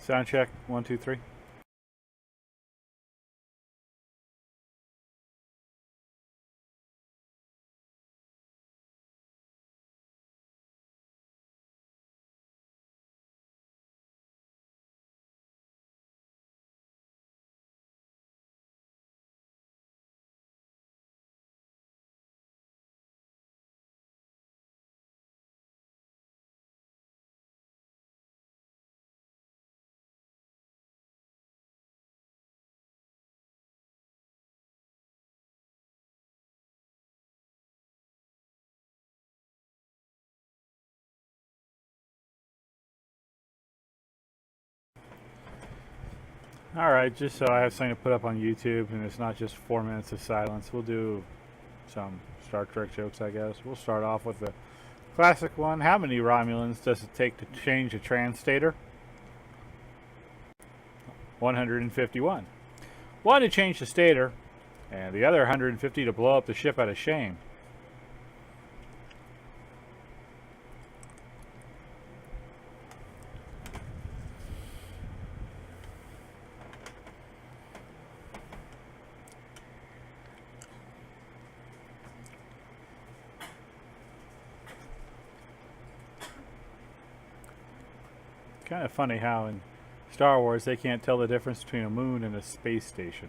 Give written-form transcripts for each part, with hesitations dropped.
Sound check. 1, 2, 3. Alright, just so I have something to put up on YouTube and it's not just 4 minutes of silence, we'll do some Star Trek jokes, I guess. We'll start off with the classic one. How many Romulans does it take to change a translator? 151. One to change the stator, and the other 150 to blow up the ship out of shame. Kind of funny how in Star Wars they can't tell the difference between a moon and a space station.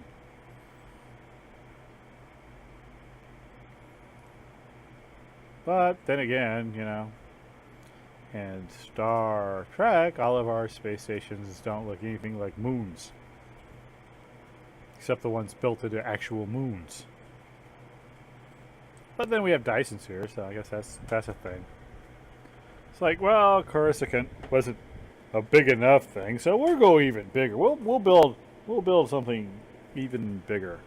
But then again, you know, in Star Trek, all of our space stations don't look anything like moons. Except the ones built into actual moons. But then we have Dysons here, so I guess that's a thing. It's like, well, Coruscant wasn't a big enough thing, so we'll go even bigger. We'll build something even bigger.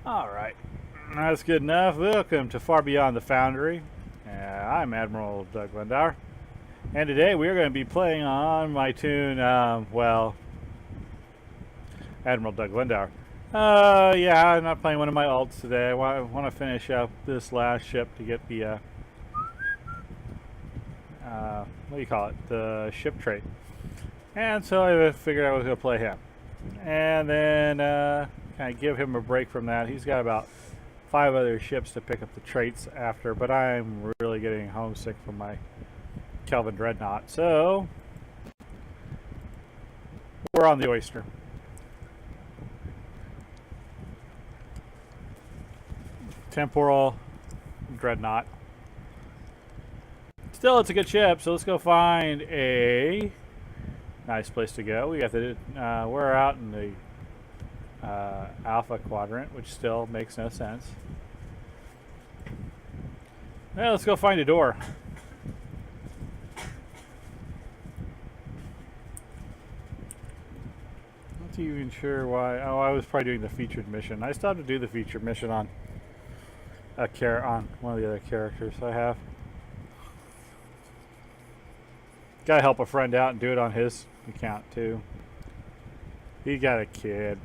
All right, that's good enough. Welcome to Far Beyond the Foundry. I'm Admiral Doug Lindauer, and today we are going to be playing on my tune. Well, Admiral Doug Lindauer. Yeah, I'm not playing one of my alts today. I want to finish up this last ship to get the, what do you call it? The ship trait. And so I figured I was going to play him. And then, kind of give him a break from that. He's got about 5 other ships to pick up the traits after, but I'm really getting homesick from my Kelvin Dreadnought. So, we're on the Oyster. Temporal Dreadnought. Still, it's a good ship, so let's go find a nice place to go. We got the we're out in the Alpha Quadrant, which still makes no sense. Well, let's go find a door. Not even sure why. Oh, I was probably doing the featured mission. I still have to do the featured mission on on one of the other characters I have. Gotta help a friend out and do it on his account too. He got a kid.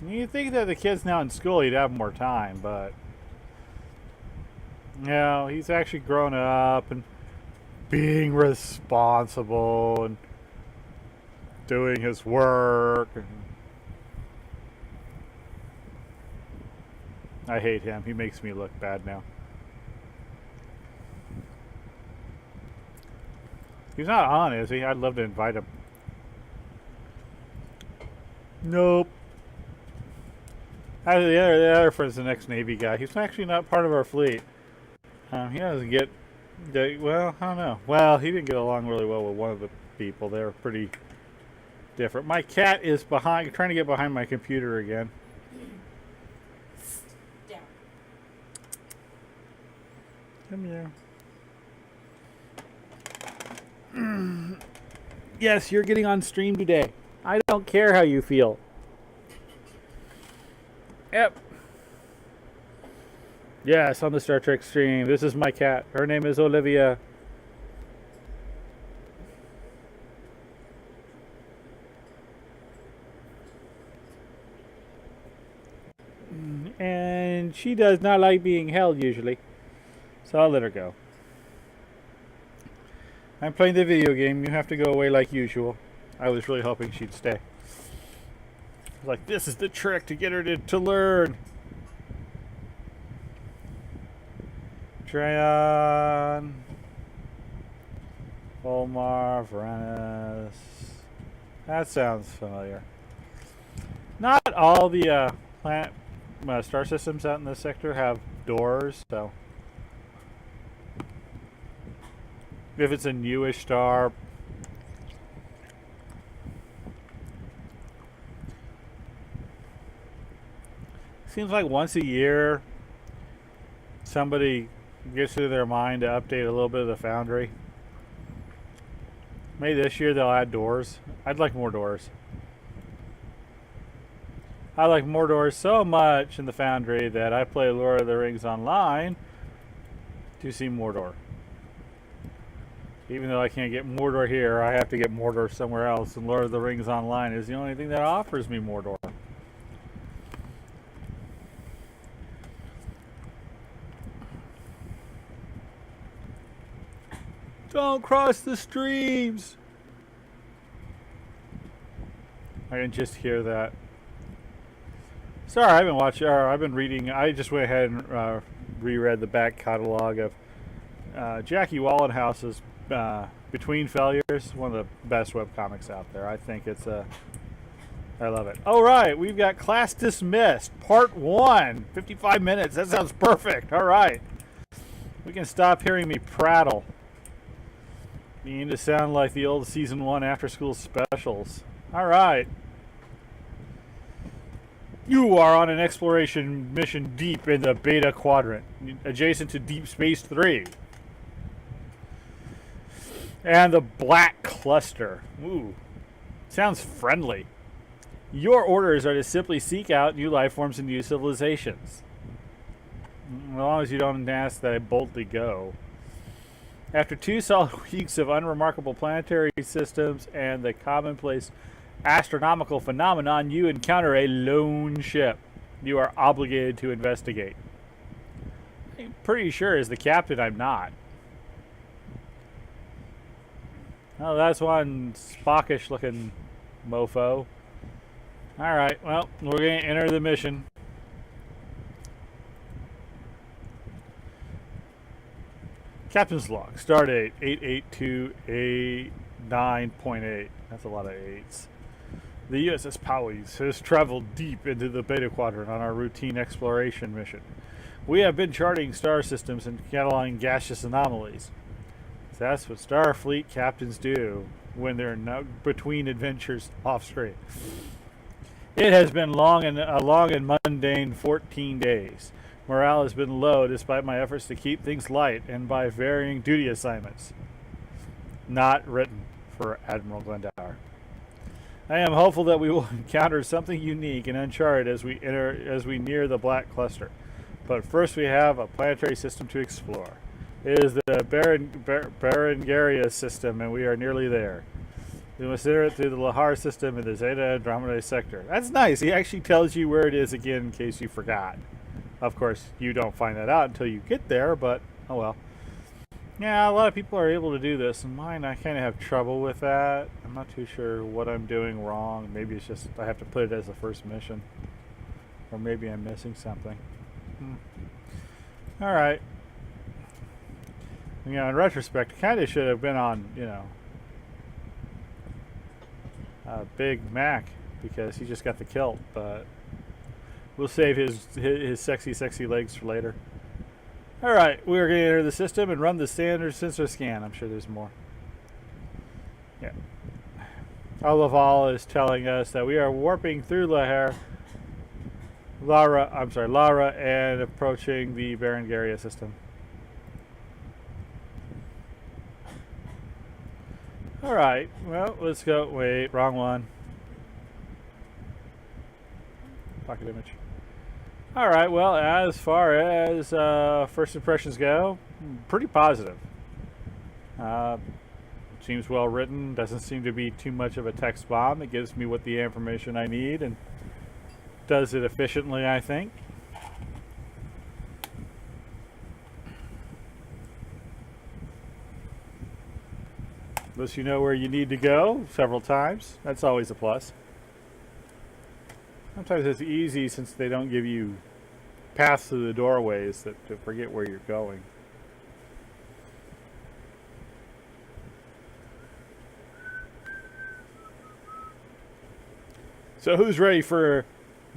You'd think that the kid's now in school, he'd have more time, but no, he's actually grown up and being responsible and doing his work. I hate him. He makes me look bad now. He's not on, is he? I'd love to invite him. Nope. The other friend's the next Navy guy. He's actually not part of our fleet. He doesn't get... Well, I don't know. Well, he didn't get along really well with one of the people. They were pretty different. My cat is trying to get behind my computer again. Come here. Yes, you're getting on stream today. I don't care how you feel. Yep. Yes, on the Star Trek stream. This is my cat. Her name is Olivia. And she She does not like being held usually. So I'll let her go. I'm playing the video game. You have to go away like usual. I was really hoping she'd stay. I was like, this is the trick to get her to learn. Trayon. Volmar, Varanus. That sounds familiar. Not all the planet star systems out in this sector have doors, so if it's a newish star, seems like once a year somebody gets through their mind to update a little bit of the Foundry. Maybe this year they'll add doors. I'd like more doors. I like more doors so much in the Foundry that I play Lord of the Rings online to see Mordor. Even though I can't get Mordor here, I have to get Mordor somewhere else, and Lord of the Rings online is the only thing that offers me Mordor. Don't cross the streams! I can just hear that. Sorry, I've been watching, or I've been reading. I just went ahead and reread the back catalog of Jackie Wallenhouse's Between Failures, one of the best webcomics out there. I think it's I love it. All right, we've got Class Dismissed, Part 1, 55 minutes. That sounds perfect. All right. We can stop hearing me prattle. Beginning to sound like the old Season 1 after-school specials. All right. You are on an exploration mission deep in the Beta Quadrant, adjacent to Deep Space 3. And the Black Cluster. Ooh. Sounds friendly. Your orders are to simply seek out new life forms and new civilizations. As long as you don't ask that I boldly go. After 2 solid weeks of unremarkable planetary systems and the commonplace astronomical phenomenon, you encounter a lone ship you are obligated to investigate. I'm pretty sure as the captain I'm not. Oh, that's one Spockish looking mofo. Alright, well, we're going to enter the mission. Captain's log, stardate 882A9.8. That's a lot of 8s. The USS Powys has traveled deep into the Beta Quadrant on our routine exploration mission. We have been charting star systems and cataloging gaseous anomalies. So that's what Starfleet captains do when they're between adventures off screen. It has been a long and mundane 14 days. Morale has been low despite my efforts to keep things light and by varying duty assignments. Not written for Admiral Glendower. I am hopeful that we will encounter something unique and uncharted as we near the Black Cluster. But first we have a planetary system to explore. It is the Berengaria system, and we are nearly there. We must enter it through the Lahar system in the Zeta Andromeda sector. That's nice. He actually tells you where it is again in case you forgot. Of course, you don't find that out until you get there, but oh well. Yeah, a lot of people are able to do this, and mine, I kind of have trouble with that. I'm not too sure what I'm doing wrong. Maybe it's just I have to put it as the first mission. Or maybe I'm missing something. Alright. You know, in retrospect, it kind of should have been on, you know, Big Mac, because he just got the kilt, but we'll save his sexy legs for later. Alright, we're going to enter the system and run the standard sensor scan. I'm sure there's more. Yeah. Olaval is telling us that we are warping through Lara, and approaching the Berengaria system. Alright, well, let's go. Wait, wrong one. Pocket image. Alright, well, as far as first impressions go, pretty positive. Seems well written, doesn't seem to be too much of a text bomb. It gives me what the information I need and does it efficiently, I think. Unless you know where you need to go several times. That's always a plus. Sometimes it's easy since they don't give you paths through the doorways to forget where you're going. So who's ready for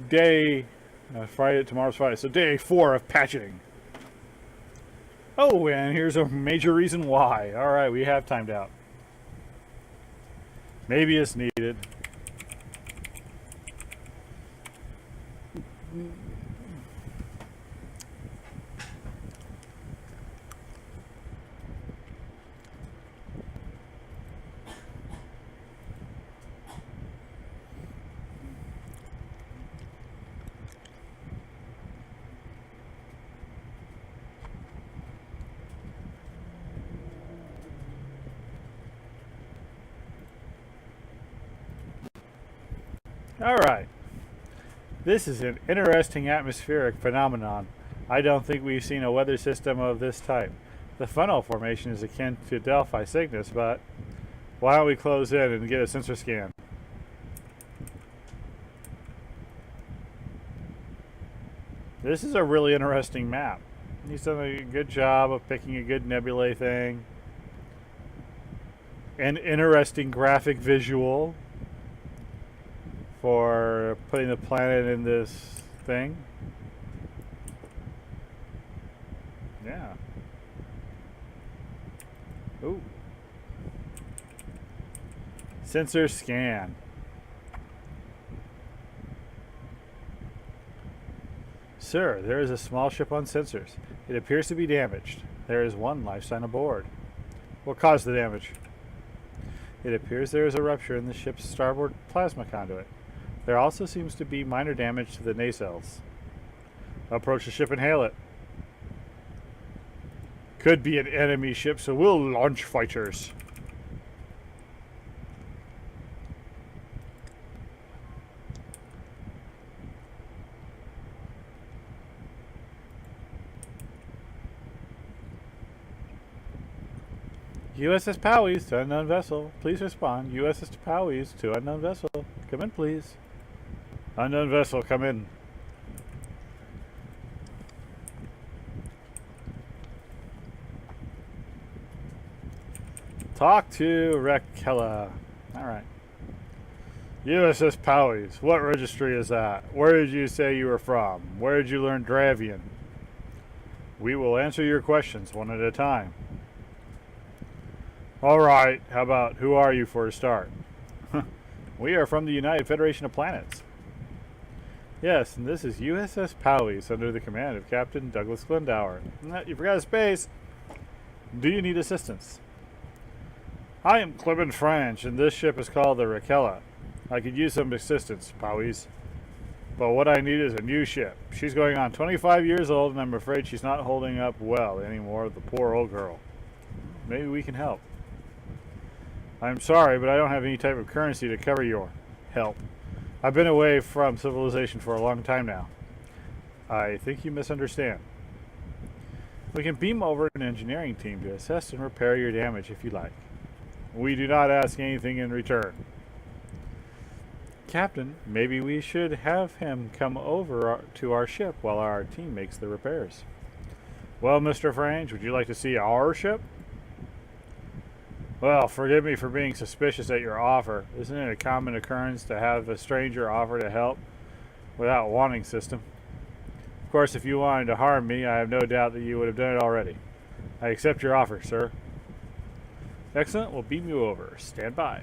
tomorrow's Friday, so day 4 of patching. Oh, and here's a major reason why. Alright, we have timed out. Maybe it's needed. Alright. This is an interesting atmospheric phenomenon. I don't think we've seen a weather system of this type. The funnel formation is akin to Delphi Cygnus, but why don't we close in and get a sensor scan? This is a really interesting map. He's done a good job of picking a good nebulae thing. An interesting graphic visual for putting the planet in this thing. Yeah. Ooh. Sensor scan. Sir, there is a small ship on sensors. It appears to be damaged. There is one life sign aboard. What caused the damage? It appears there is a rupture in the ship's starboard plasma conduit. There also seems to be minor damage to the nacelles. Approach the ship and hail it. Could be an enemy ship, so we'll launch fighters. USS Powys to unknown vessel. Please respond. USS Powys to unknown vessel. Come in, please. Unknown vessel, come in. Talk to Rakela. Alright. USS Powys. What registry is that? Where did you say you were from? Where did you learn Dravian? We will answer your questions one at a time. Alright, how about who are you for a start? We are from the United Federation of Planets. Yes, and this is USS Powys under the command of Captain Douglas Glendower. You forgot space. Do you need assistance? I am Clement French, and this ship is called the Rakela. I could use some assistance, Powys. But what I need is a new ship. She's going on 25 years old, and I'm afraid she's not holding up well anymore, the poor old girl. Maybe we can help. I'm sorry, but I don't have any type of currency to cover your help. I've been away from civilization for a long time now. I think you misunderstand. We can beam over an engineering team to assess and repair your damage if you like. We do not ask anything in return. Captain, maybe we should have him come over to our ship while our team makes the repairs. Well, Mr. Frange, would you like to see our ship? Well, forgive me for being suspicious at your offer. Isn't it a common occurrence to have a stranger offer to help without warning system? Of course, if you wanted to harm me, I have no doubt that you would have done it already. I accept your offer, sir. Excellent, we'll beam you over. Stand by.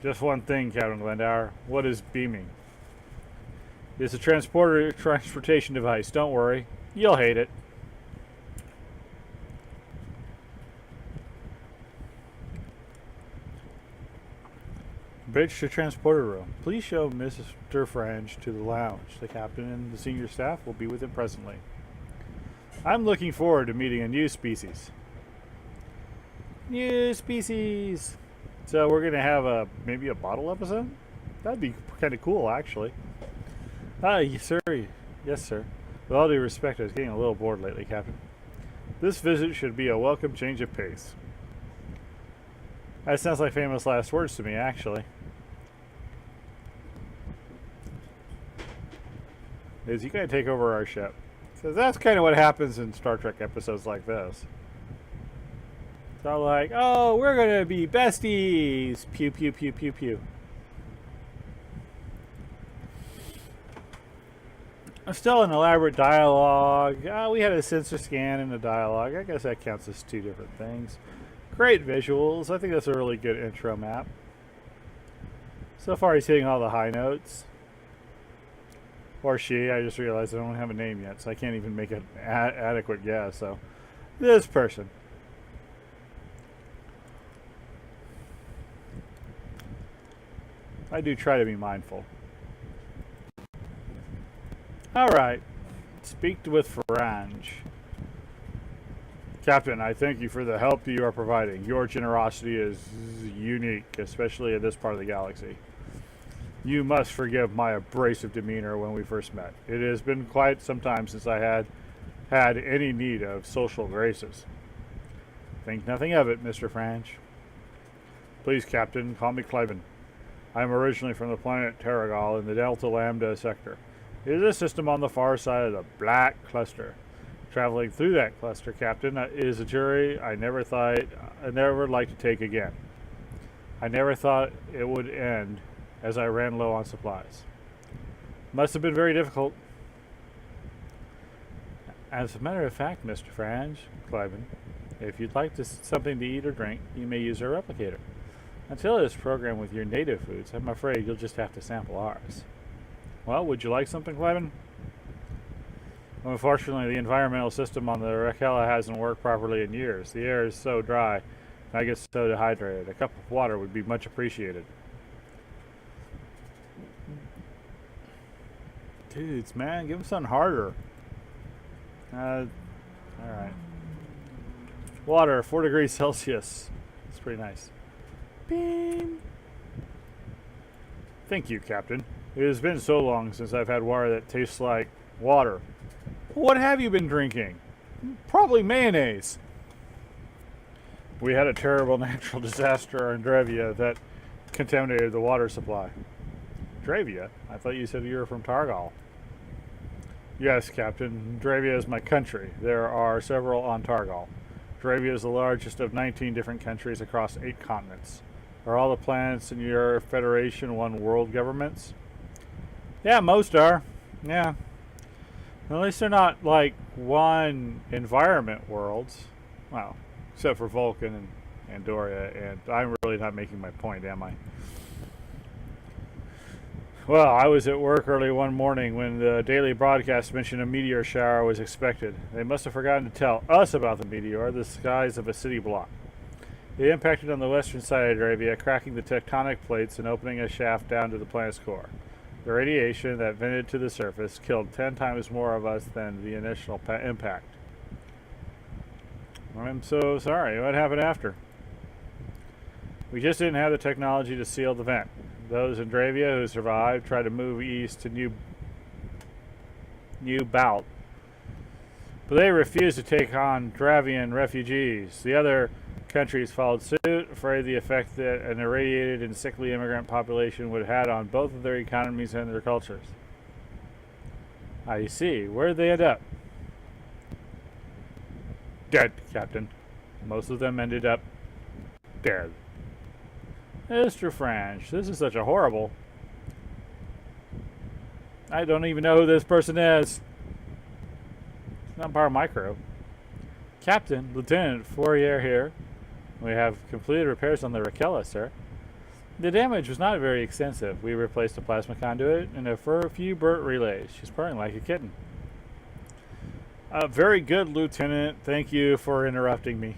Just one thing, Captain Glendower. What is beaming? It's a transportation device. Don't worry. You'll hate it. Bridge to transporter room. Please show Mr. Frange to the lounge. The captain and the senior staff will be with him presently. I'm looking forward to meeting a new species. New species! So we're going to have maybe a bottle episode? That'd be kind of cool, actually. Yes, sir. Yes, sir. With all due respect, I was getting a little bored lately, Captain. This visit should be a welcome change of pace. That sounds like famous last words to me, actually. Is you gotta take over our ship. So that's kind of what happens in Star Trek episodes like this. It's all like, oh, we're gonna be besties. Pew, pew, pew, pew, pew. Still an elaborate dialogue. We had a sensor scan in the dialogue. I guess that counts as two different things. Great visuals. I think that's a really good intro map. So far he's hitting all the high notes. Or she. I just realized I don't have a name yet, so I can't even make an adequate guess. So, this person. I do try to be mindful. Alright. Speak with Frange. Captain, I thank you for the help you are providing. Your generosity is unique, especially in this part of the galaxy. You must forgive my abrasive demeanor when we first met. It has been quite some time since I had any need of social graces. Think nothing of it, Mr. Frange. Please, Captain, call me Cliven. I am originally from the planet Terragal in the Delta Lambda sector. It is a system on the far side of the Black Cluster. Traveling through that cluster, Captain, is a journey I never would like to take again. I never thought it would end as I ran low on supplies. Must have been very difficult. As a matter of fact, Mr. Frange, Cliven, if you'd like something to eat or drink, you may use our replicator. Until it is programmed with your native foods, I'm afraid you'll just have to sample ours. Well, would you like something, Cliven? Unfortunately, the environmental system on the Rakela hasn't worked properly in years. The air is so dry, and I get so dehydrated. A cup of water would be much appreciated. Dudes, man, give them something harder. Alright. Water, 4 degrees Celsius. It's pretty nice. Beam. Thank you, Captain. It has been so long since I've had water that tastes like water. What have you been drinking? Probably mayonnaise. We had a terrible natural disaster on Drevia that contaminated the water supply. Drevia? I thought you said you were from Targal. Yes, Captain. Drevia is my country. There are several on Targal. Drevia is the largest of 19 different countries across 8 continents. Are all the planets in your Federation one world governments? Yeah, most are. Yeah. At least they're not like one environment worlds. Well, except for Vulcan and Andoria, and I'm really not making my point, am I? Well, I was at work early one morning when the daily broadcast mentioned a meteor shower was expected. They must have forgotten to tell us about the meteor, the size of a city block. It impacted on the western side of Drevia, cracking the tectonic plates and opening a shaft down to the planet's core. The radiation that vented to the surface killed 10 times more of us than the initial impact. I'm so sorry. What happened after? We just didn't have the technology to seal the vent. Those in Drevia who survived tried to move east to New Bout, but they refused to take on Dravian refugees. The other countries followed suit, afraid of the effect that an irradiated and sickly immigrant population would have had on both of their economies and their cultures. I see. Where did they end up? Dead, Captain. Most of them ended up dead. Mr. Frange, this is such a horrible... I don't even know who this person is. It's not part of my crew. Captain, Lieutenant Fourier here. We have completed repairs on the Rakela, sir. The damage was not very extensive. We replaced a plasma conduit and a few burnt relays. She's purring like a kitten. Very good, Lieutenant. Thank you for interrupting me.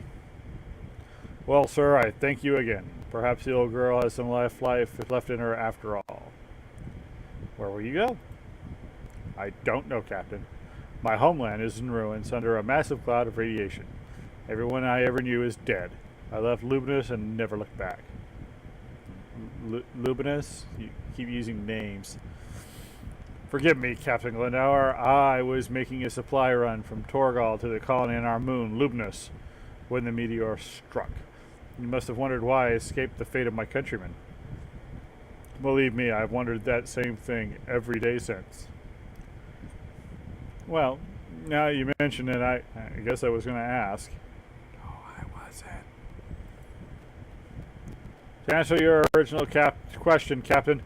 Well, sir, I thank you again. Perhaps the old girl has some life left in her after all. Where will you go? I don't know, Captain. My homeland is in ruins under a massive cloud of radiation. Everyone I ever knew is dead. I left Luminous and never looked back. Luminous? You keep using names. Forgive me, Captain Glendower. I was making a supply run from Torgal to the colony on our moon, Luminous, when the meteor struck. You must have wondered why I escaped the fate of my countrymen. Believe me, I've wondered that same thing every day since. Well, now you mention it, I guess I was going to ask. Oh, I wasn't. To answer your original question, Captain,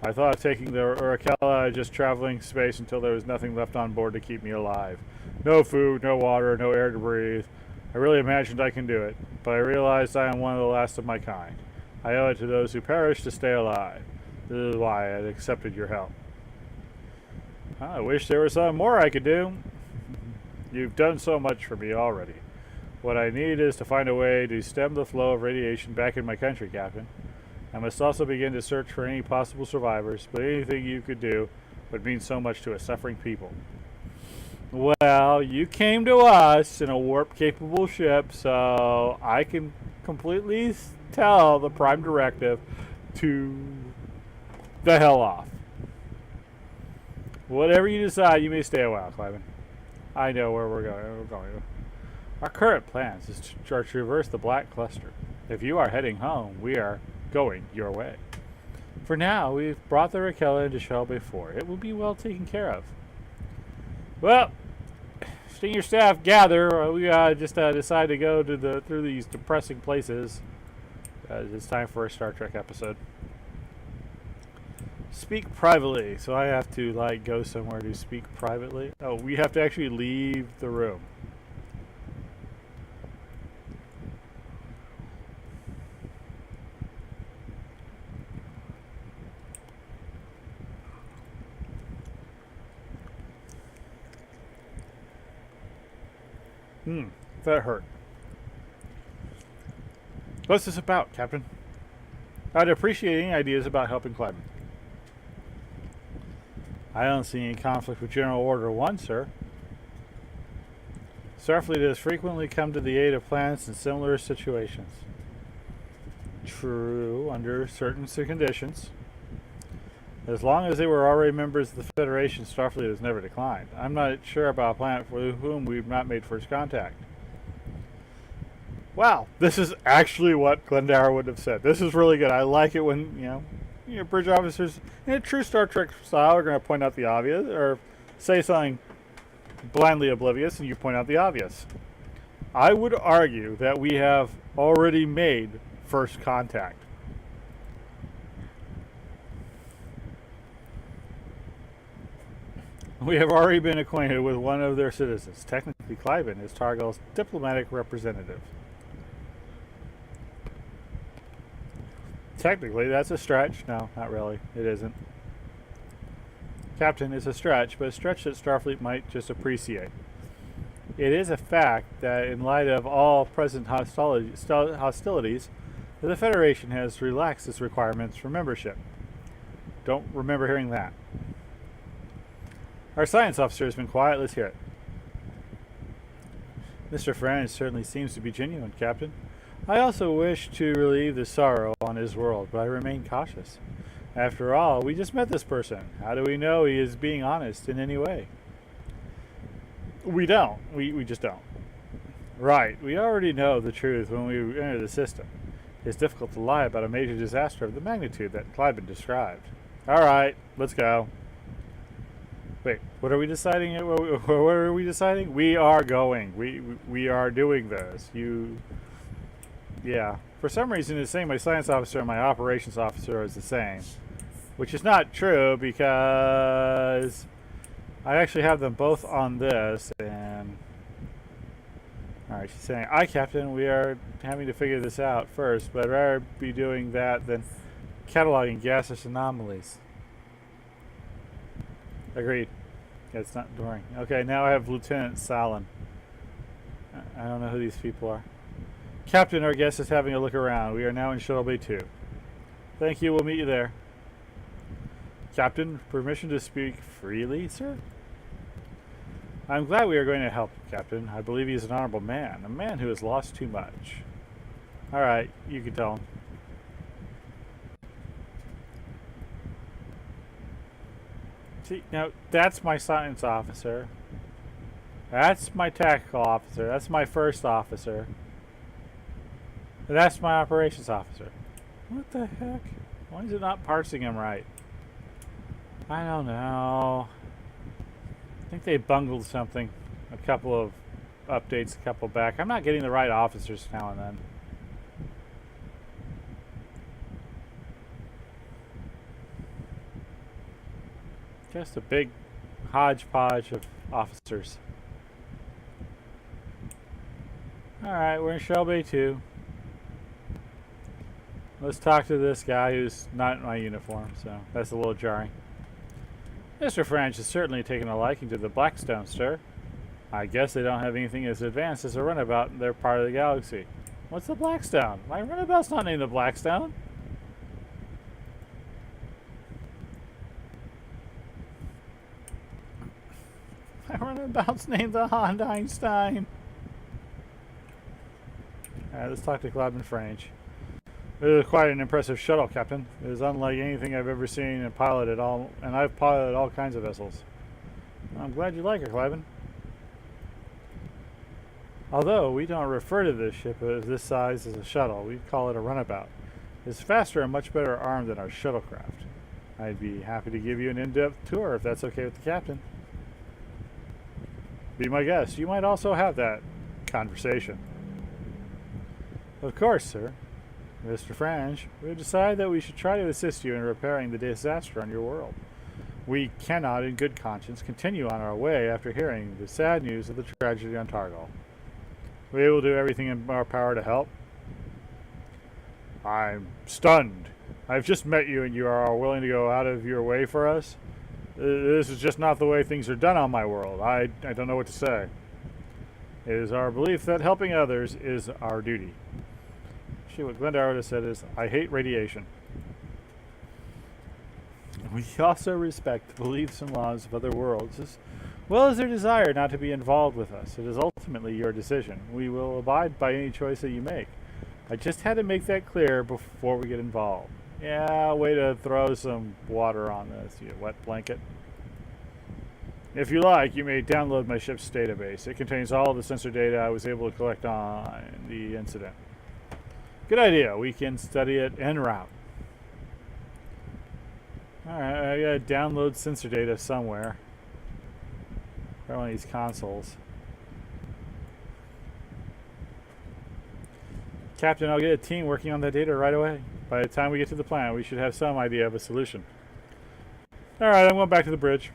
I thought of taking the Uracella, just traveling space until there was nothing left on board to keep me alive. No food, no water, no air to breathe. I really imagined I can do it, but I realized I am one of the last of my kind. I owe it to those who perished to stay alive. This is why I accepted your help. I wish there was something more I could do. You've done so much for me already. What I need is to find a way to stem the flow of radiation back in my country, Captain. I must also begin to search for any possible survivors, but anything you could do would mean so much to a suffering people. Well, you came to us in a warp-capable ship, so I can completely tell the Prime Directive to the hell off. Whatever you decide, you may stay a while, Cliven. I know where we're going. Our current plans is to traverse the Black Cluster. If you are heading home, we are going your way. For now, we've brought the Raquel into Shelby 4. It will be well taken care of. Well, senior staff gather. We just decide to go to through these depressing places. It's time for a Star Trek episode. Speak privately. So I have to go somewhere to speak privately. Oh, we have to actually leave the room. That hurt. What's this about, Captain? I'd appreciate any ideas about helping Clyden. I don't see any conflict with General Order 1, sir. Starfleet has frequently come to the aid of planets in similar situations. True, under certain conditions. As long as they were already members of the Federation, Starfleet has never declined. I'm not sure about a planet for whom we've not made first contact. Wow, this is actually what Glendara would have said. This is really good. I like it when, bridge officers, in a true Star Trek style, are going to point out the obvious, or say something blindly oblivious, and you point out the obvious. I would argue that we have already made first contact. We have already been acquainted with one of their citizens. Technically, Cliven is Targel's diplomatic representative. Technically, that's a stretch. No, not really. It isn't. Captain is a stretch, but a stretch that Starfleet might just appreciate. It is a fact that in light of all present hostilities, the Federation has relaxed its requirements for membership. Don't remember hearing that. Our science officer has been quiet. Let's hear it. Mr. French certainly seems to be genuine, Captain. I also wish to relieve the sorrow on his world, but I remain cautious. After all, we just met this person. How do we know he is being honest in any way? We don't. We just don't. Right. We already know the truth when we enter the system. It's difficult to lie about a major disaster of the magnitude that Clyden described. All right, let's go. Wait, what are we deciding? What are we deciding? We are going. We are doing this. Yeah. For some reason, it's saying my science officer and my operations officer is the same, which is not true because I actually have them both on this. And all right, she's saying, "Aye, Captain, we are having to figure this out first, but I'd rather be doing that than cataloging gaseous anomalies." Agreed. Yeah, it's not boring. Okay, now I have Lieutenant Salin. I don't know who these people are. Captain, our guest is having a look around. We are now in Shuttle Bay 2. Thank you. We'll meet you there. Captain, permission to speak freely, sir? I'm glad we are going to help, Captain. I believe he is an honorable man. A man who has lost too much. All right, you can tell him. See, now, that's my science officer. That's my tactical officer. That's my first officer. That's my operations officer. What the heck? Why is it not parsing him right? I don't know. I think they bungled something. A couple of updates, a couple back. I'm not getting the right officers now and then. Just a big hodgepodge of officers. Alright, we're in Shell Bay 2. Let's talk to this guy who's not in my uniform, so that's a little jarring. Mr. French has certainly taken a liking to the Blackstone, sir. I guess they don't have anything as advanced as a runabout in their part of the galaxy. What's the Blackstone? My runabout's not named the Blackstone. My runabout's named the Honda Einstein. Alright, let's talk to Clubman French. It is quite an impressive shuttle, Captain. It is unlike anything I've ever seen and piloted and I've piloted all kinds of vessels. I'm glad you like it, Cliven. Although we don't refer to this ship of this size as a shuttle, we call it a runabout. It's faster and much better armed than our shuttlecraft. I'd be happy to give you an in-depth tour if that's okay with the captain. Be my guest. You might also have that conversation. Of course, sir. Mr. Frange, we decided that we should try to assist you in repairing the disaster on your world. We cannot, in good conscience, continue on our way after hearing the sad news of the tragedy on Targal. We will do everything in our power to help. I'm stunned. I've just met you and you are willing to go out of your way for us? This is just not the way things are done on my world. I don't know what to say. It is our belief that helping others is our duty. What Glendower would have said is, I hate radiation. We also respect the beliefs and laws of other worlds, as well as their desire not to be involved with us. It is ultimately your decision. We will abide by any choice that you make. I just had to make that clear before we get involved. Yeah, way to throw some water on this, you wet blanket. If you like, you may download my ship's database. It contains all the sensor data I was able to collect on the incident. Good idea. We can study it en route. Alright, I gotta download sensor data somewhere. Probably one of these consoles. Captain, I'll get a team working on that data right away. By the time we get to the planet, we should have some idea of a solution. Alright, I'm going back to the bridge.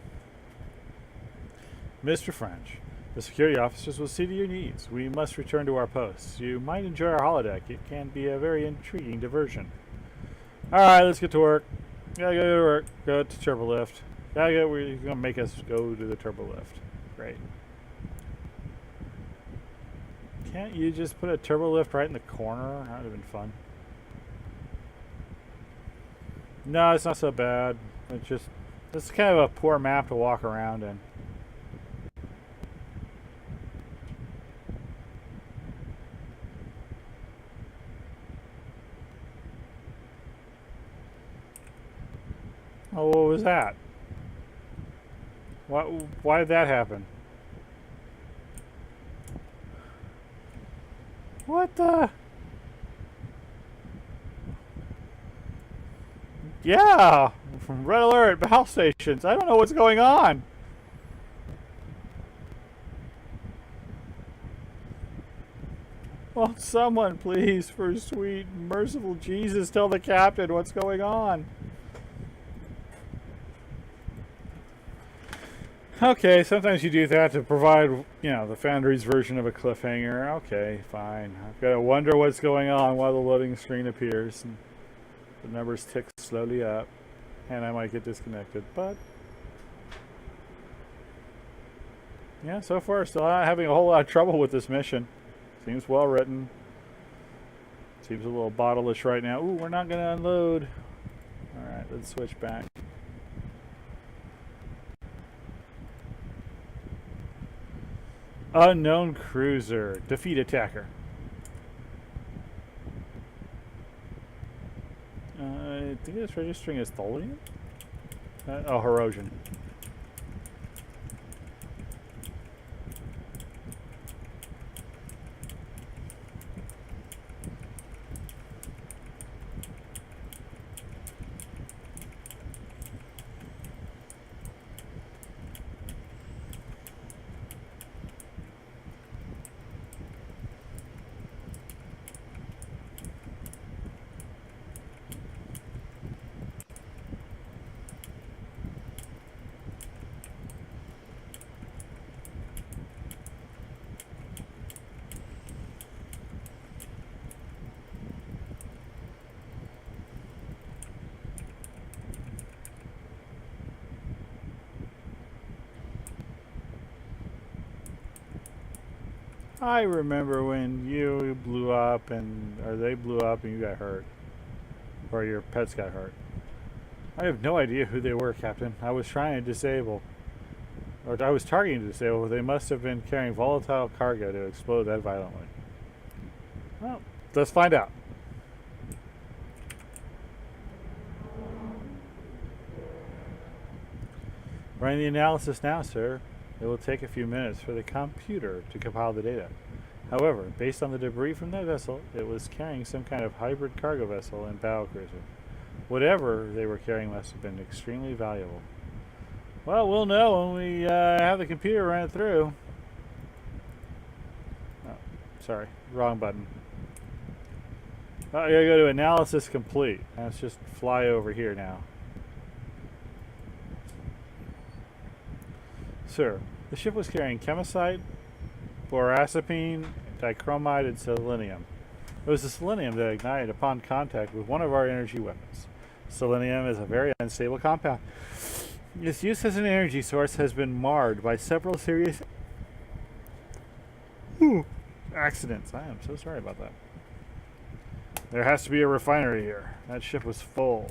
Mr. French. The security officers will see to your needs. We must return to our posts. You might enjoy our holodeck. It can be a very intriguing diversion. Alright, let's get to work. Gotta go to work. Go to turbo lift. You're gonna make us go to the turbo lift. Great. Can't you just put a turbo lift right in the corner? That would have been fun. No, it's not so bad. It's kind of a poor map to walk around in. Oh, what was that? Why did that happen? What the? Yeah! From Red Alert, battle stations. I don't know what's going on. Well, someone please, for sweet, merciful Jesus, tell the captain what's going on. Okay, sometimes you do that to provide, you know, the Foundry's version of a cliffhanger. Okay, fine. I've got to wonder what's going on while the loading screen appears. And the numbers tick slowly up. And I might get disconnected, but... yeah, so far still not having a whole lot of trouble with this mission. Seems well written. Seems a little bottle-ish right now. Ooh, we're not going to unload. Alright, let's switch back. Unknown cruiser. Defeat attacker. I think it's registering as Tholian? Oh, Herosian. I remember when you blew up or they blew up and you got hurt. Or your pets got hurt. I have no idea who they were, Captain. I was trying to disable. Or I was targeting to disable, but they must have been carrying volatile cargo to explode that violently. Well, let's find out. Running the analysis now, sir. It will take a few minutes for the computer to compile the data. However, based on the debris from that vessel, it was carrying some kind of hybrid cargo vessel and battlecruiser. Whatever they were carrying must have been extremely valuable. Well, we'll know when we have the computer run it through. Oh, sorry, wrong button. Oh, I gotta go to analysis complete. Let's just fly over here now. Sir, the ship was carrying chemicite, boracipine, dichromide, and selenium. It was the selenium that ignited upon contact with one of our energy weapons. Selenium is a very unstable compound. Its use as an energy source has been marred by several serious accidents. I am so sorry about that. There has to be a refinery here. That ship was full.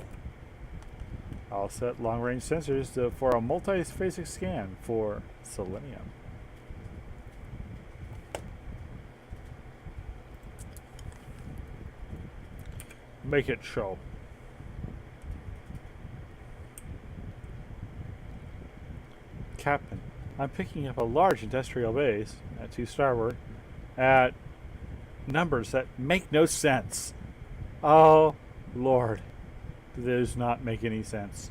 I'll set long-range sensors for a multi-phasic scan for selenium. Make it show. Captain, I'm picking up a large industrial base to starboard at numbers that make no sense. Oh, Lord. Does not make any sense.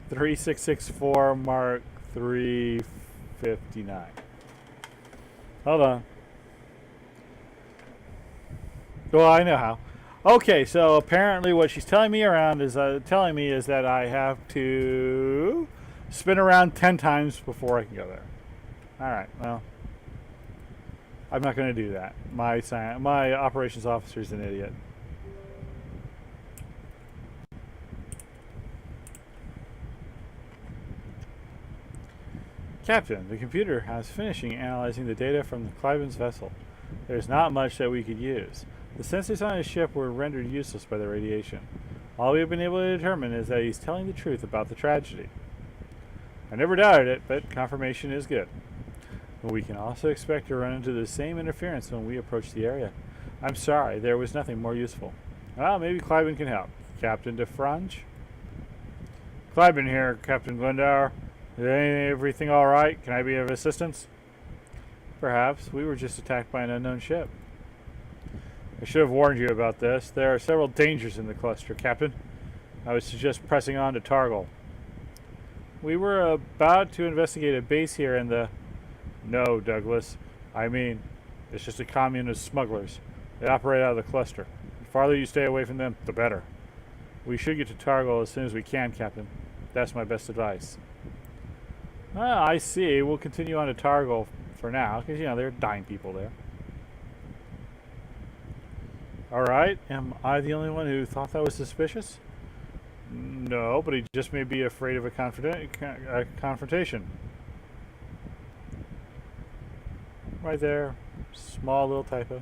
3664 Mark 359. Hold on. Well, I know how. Okay, so apparently what she's telling me is that I have to spin around 10 times before I can go there. All right. Well, I'm not going to do that. My operations officer is an idiot. Captain, the computer has finishing analyzing the data from the Cliven's vessel. There's not much that we could use. The sensors on his ship were rendered useless by the radiation. All we have been able to determine is that he's telling the truth about the tragedy. I never doubted it, but confirmation is good. But we can also expect to run into the same interference when we approach the area. I'm sorry, there was nothing more useful. Well, maybe Cliven can help. Captain DeFrange? Cliven here, Captain Glendower. Is everything all right? Can I be of assistance? Perhaps. We were just attacked by an unknown ship. I should have warned you about this. There are several dangers in the cluster, Captain. I would suggest pressing on to Targal. We were about to investigate a base here in the... No, Douglas. I mean, it's just a commune of smugglers. They operate out of the cluster. The farther you stay away from them, the better. We should get to Targal as soon as we can, Captain. That's my best advice. Well, I see. We'll continue on to Targal for now, because, you know, there are dying people there. Alright, am I the only one who thought that was suspicious? No, but he just may be afraid of a confrontation. Right there. Small little typo.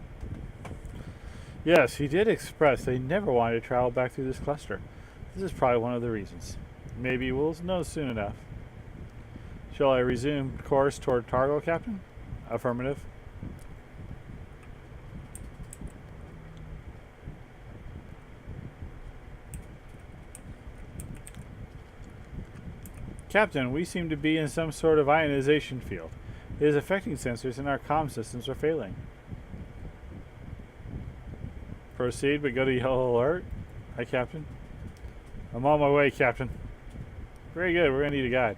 Yes, he did express they never wanted to travel back through this cluster. This is probably one of the reasons. Maybe we'll know soon enough. Shall I resume course toward Targal, Captain? Affirmative. Captain, we seem to be in some sort of ionization field. It is affecting sensors and our comm systems are failing. Proceed, but go to yellow alert. Hi, Captain. I'm on my way, Captain. Very good. We're going to need a guide.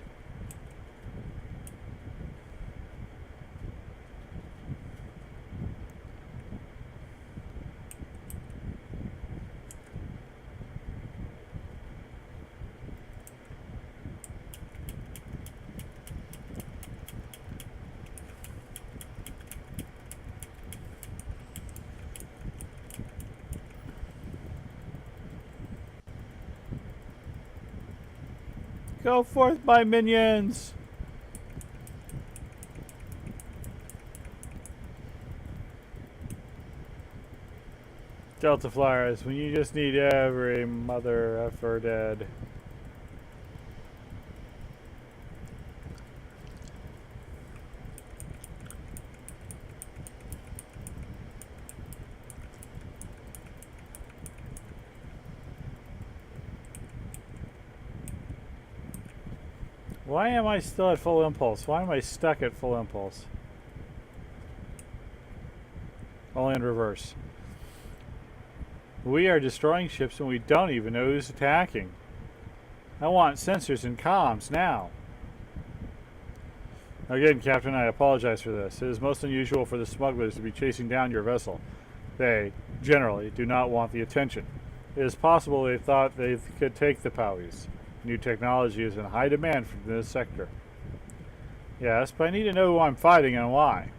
Go forth, my minions! Delta Flyers, when you just need every mother effer dead. Why am I still at full impulse? Why am I stuck at full impulse? Only in reverse. We are destroying ships and we don't even know who's attacking. I want sensors and comms now. Again, Captain, I apologize for this. It is most unusual for the smugglers to be chasing down your vessel. They, generally, do not want the attention. It is possible they thought they could take the Powies. New technology is in high demand from this sector. Yes, but I need to know who I'm fighting and why.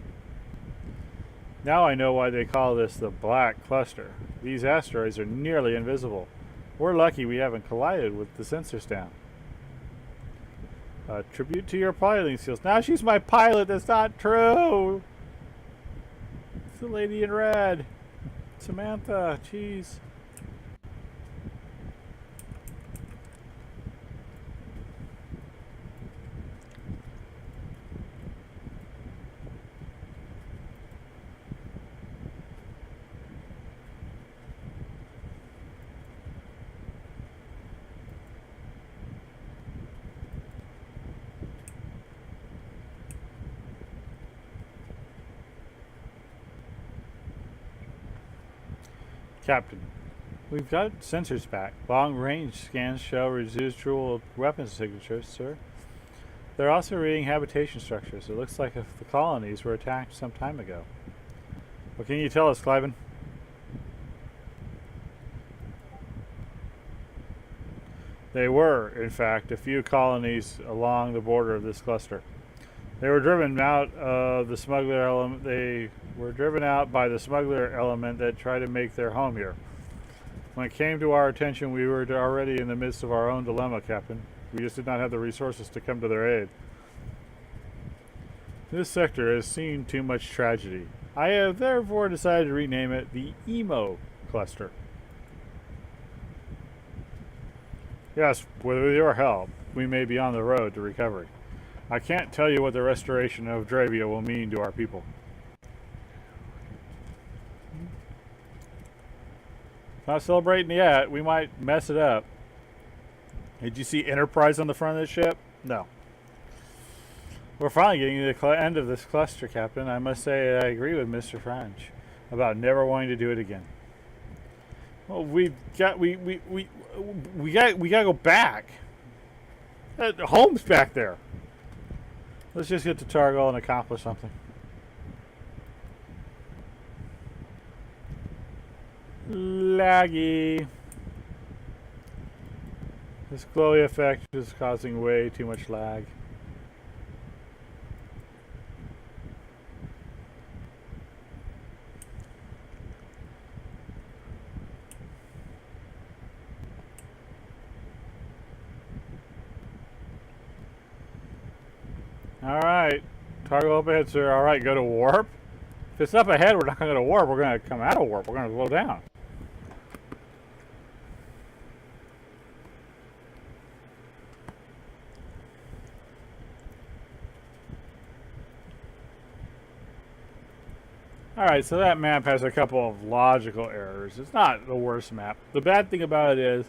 Now I know why they call this the Black Cluster. These asteroids are nearly invisible. We're lucky we haven't collided with the sensors down. Tribute to your piloting skills. Now she's my pilot. That's not true. It's the lady in red. Samantha. Jeez. Captain, we've got sensors back. Long-range scans show residual weapon signatures, sir. They're also reading habitation structures. It looks like the colonies were attacked some time ago. What can you tell us, Cliven? They were, in fact, a few colonies along the border of this cluster. They were driven out of the smuggler element. They were driven out by the smuggler element that tried to make their home here. When it came to our attention, we were already in the midst of our own dilemma, Captain. We just did not have the resources to come to their aid. This sector has seen too much tragedy. I have therefore decided to rename it the Emo Cluster. Yes, with your help, we may be on the road to recovery. I can't tell you what the restoration of Dravia will mean to our people. Not celebrating yet. We might mess it up. Did you see Enterprise on the front of this ship? No. We're finally getting to the end of this cluster, Captain. I must say I agree with Mr. French about never wanting to do it again. Well, we gotta go back. Home's back there. Let's just get to Targal and accomplish something. Laggy. This glowy effect is causing way too much lag. Alright. Target up ahead, sir. Alright, go to warp. If it's up ahead, we're not going to go to warp. We're going to come out of warp. We're going to slow down. Alright, so that map has a couple of logical errors. It's not the worst map. The bad thing about it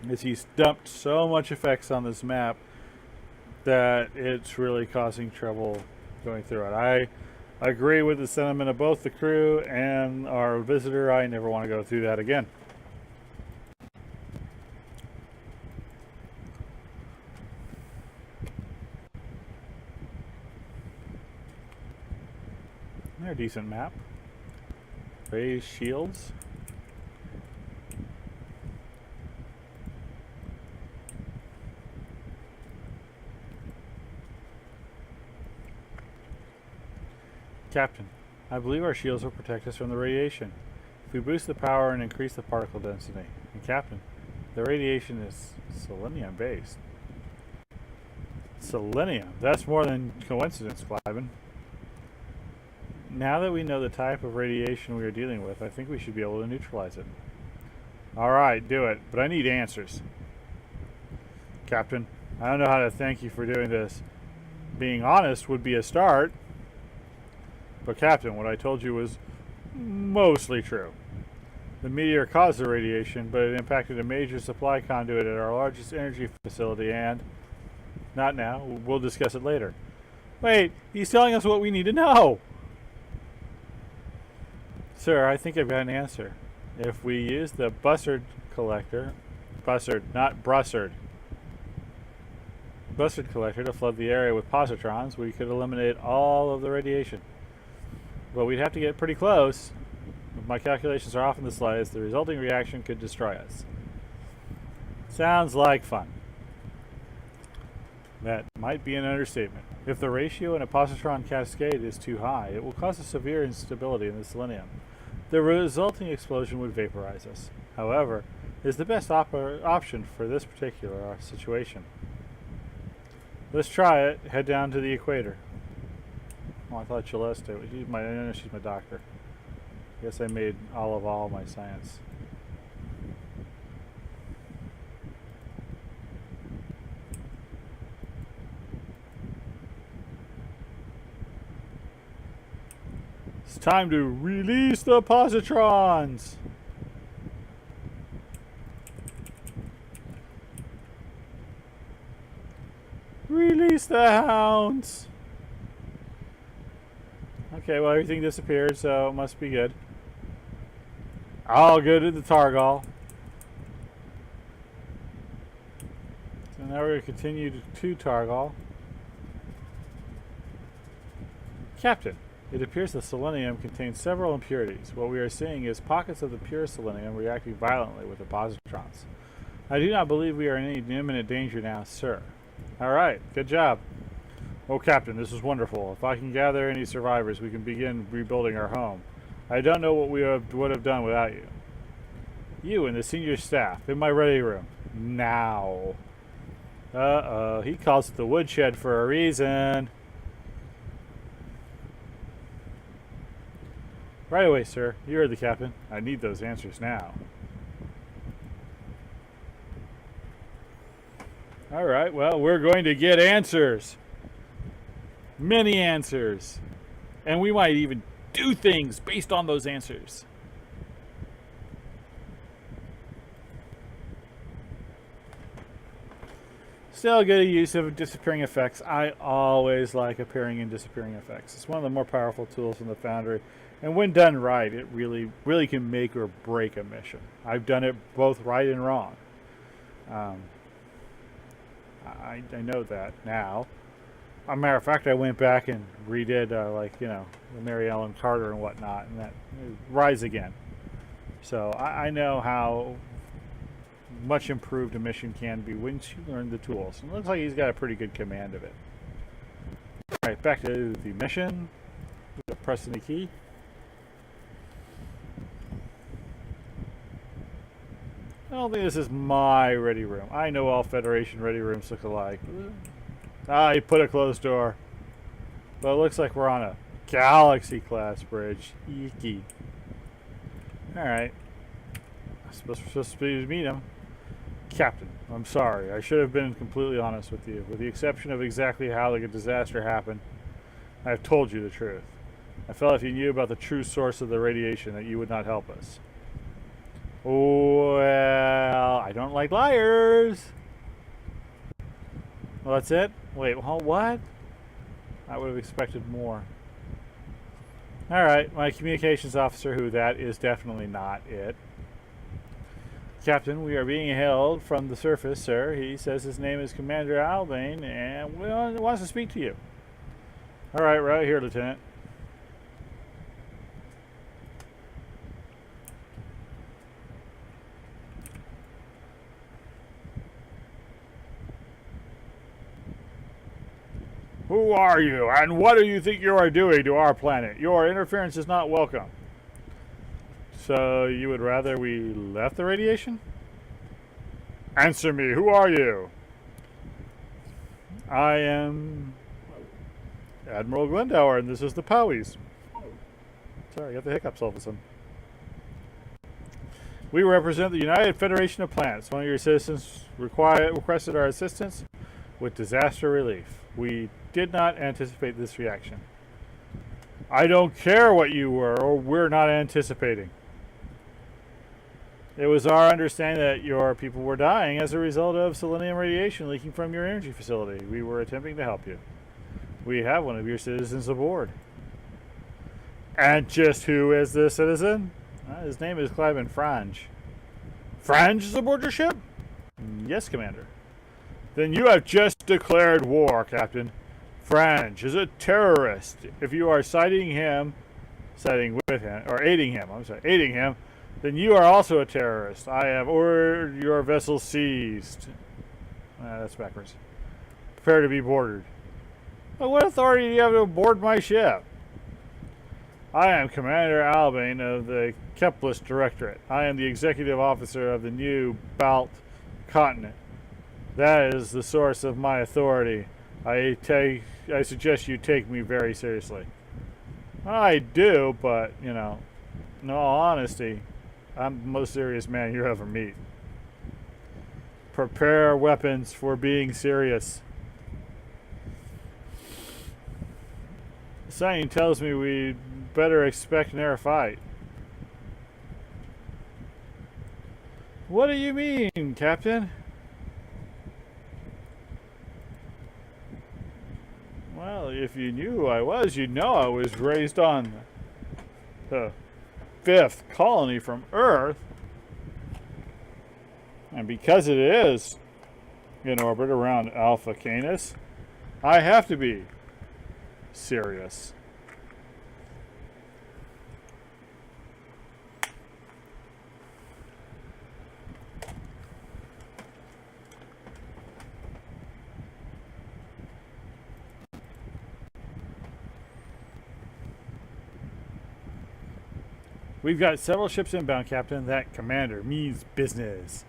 is he's dumped so much effects on this map that it's really causing trouble going through it. I agree with the sentiment of both the crew and our visitor. I never want to go through that again. They're a decent map. Raise shields. Captain, I believe our shields will protect us from the radiation. If we boost the power and increase the particle density. And Captain, the radiation is selenium based. Selenium? That's more than coincidence, Cliven. now that we know the type of radiation we are dealing with, I think we should be able to neutralize it. Alright, do it. But I need answers. Captain, I don't know how to thank you for doing this. Being honest would be a start. But Captain, what I told you was mostly true. The meteor caused the radiation, but it impacted a major supply conduit at our largest energy facility and... Not now. We'll discuss it later. Wait, he's telling us what we need to know! Sir, I think I've got an answer. If we use the Bussard collector... Bussard, not Brussard. Bussard collector to flood the area with positrons, we could eliminate all of the radiation. But we'd have to get pretty close. If my calculations are off in the slightest, the resulting reaction could destroy us. Sounds like fun. That might be an understatement. If the ratio in a positron cascade is too high, it will cause a severe instability in the selenium. The resulting explosion would vaporize us. However, it is the best option for this particular situation. Let's try it. Head down to the equator. Oh, I thought Celeste was. She's my doctor. I guess I made all my science. It's time to release the positrons! Release the hounds! Okay, well everything disappeared, so it must be good. I'll go to the Targal. So now we're going to continue to Targal. Captain, it appears the selenium contains several impurities. What we are seeing is pockets of the pure selenium reacting violently with the positrons. I do not believe we are in any imminent danger now, sir. Alright, good job. Oh, Captain, this is wonderful. If I can gather any survivors, we can begin rebuilding our home. I don't know what we would have done without you. You and the senior staff, in my ready room. Now. Uh-oh, he calls it the woodshed for a reason. Right away, sir. You heard the captain. I need those answers now. Alright, well, we're going to get answers. Many answers. And we might even do things based on those answers. Still good use of disappearing effects. I always like appearing and disappearing effects. It's one of the more powerful tools in the Foundry. And when done right, it really can make or break a mission. I've done it both right and wrong. I know that now. As a matter of fact, I went back and redid, the Mary Ellen Carter and whatnot, and that Rise Again. So I know how much improved a mission can be once you learn the tools. And it looks like he's got a pretty good command of it. Alright, back to the mission. Pressing the key. I don't think this is my ready room. I know all Federation ready rooms look alike. Ah, he put a closed door. But it looks like we're on a Galaxy-class bridge. Eeky. Alright. I suppose we're supposed to meet him. Captain, I'm sorry. I should have been completely honest with you. With the exception of exactly how the disaster happened, I have told you the truth. I felt if you knew about the true source of the radiation that you would not help us. Well, I don't like liars. Well, that's it? Wait, what? I would have expected more. Alright, my communications officer, who that is definitely not it. Captain, we are being hailed from the surface, sir. He says his name is Commander Albane and wants to speak to you. Alright, right here, Lieutenant. Who are you, and what do you think you are doing to our planet? Your interference is not welcome. So, you would rather we left the radiation? Answer me, who are you? I am Admiral Glendower, and this is the Powies. Sorry, I got the hiccups all of a sudden. We represent the United Federation of Planets. One of your citizens requested our assistance with disaster relief. We did not anticipate this reaction. I don't care what you were or we're not anticipating. It was our understanding that your people were dying as a result of selenium radiation leaking from your energy facility. We were attempting to help you. We have one of your citizens aboard. And just who is this citizen? His name is Cliven Frange. Frange is aboard your ship? Yes, Commander. Then you have just declared war, Captain. Frange is a terrorist. If you are aiding him, then you are also a terrorist. I have ordered your vessel seized. That's backwards. Prepare to be boarded. Well, what authority do you have to board my ship? I am Commander Albane of the CaptPFDennis Directorate. I am the executive officer of the new Balt continent. That is the source of my authority. I suggest you take me very seriously. I do, but, in all honesty, I'm the most serious man you ever meet. Prepare weapons for being serious. Something tells me we'd better expect an air fight. What do you mean, Captain? Well, if you knew who I was, you'd know I was raised on the 5th colony from Earth. And because it is in orbit around Alpha Canis, I have to be serious. We've got several ships inbound, Captain. That commander means business.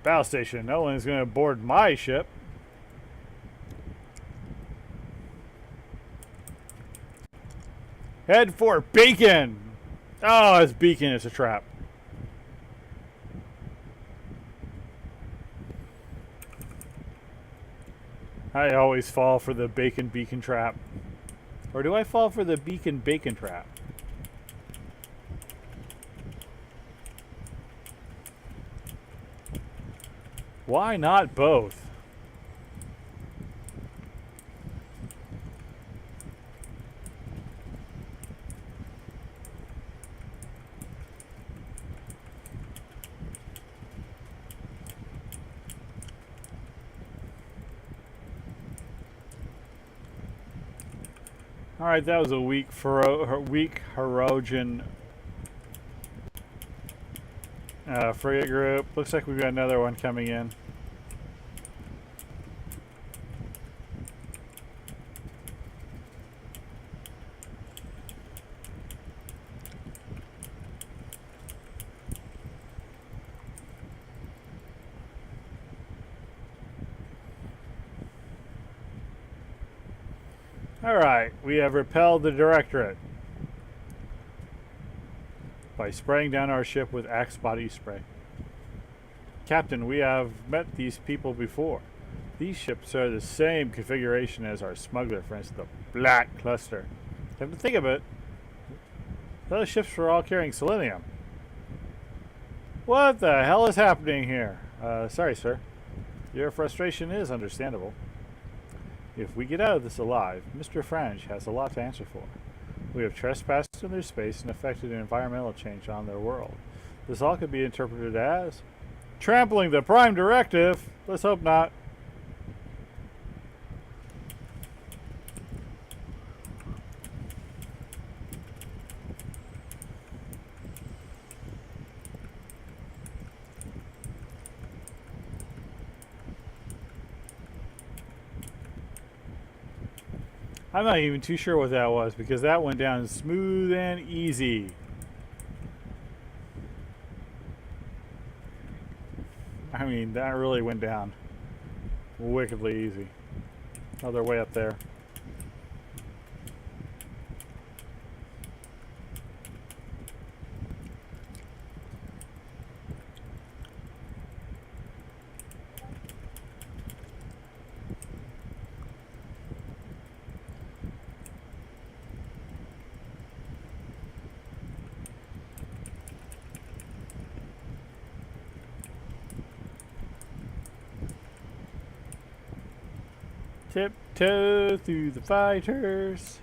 Battle station. No one is going to board my ship. Head for Beacon. Oh, it's Beacon. It's a trap. I always fall for the Beacon trap. Or do I fall for the Beacon trap? Why not both? All right, that was a weak Herogen frigate group. Looks like we've got another one coming in. Alright, we have repelled the Directorate by spraying down our ship with Axe body spray. Captain, we have met these people before. These ships are the same configuration as our smuggler, for instance, the Black Cluster. Come to think of it, those ships were all carrying selenium. What the hell is happening here? Sorry, sir. Your frustration is understandable. If we get out of this alive, Mr. Frange has a lot to answer for. We have trespassed in their space and affected an environmental change on their world. This all could be interpreted as trampling the Prime Directive. Let's hope not. I'm not even too sure what that was because that went down smooth and easy. I mean, that really went down wickedly easy. Oh, they're way up there. Tiptoe through the fighters.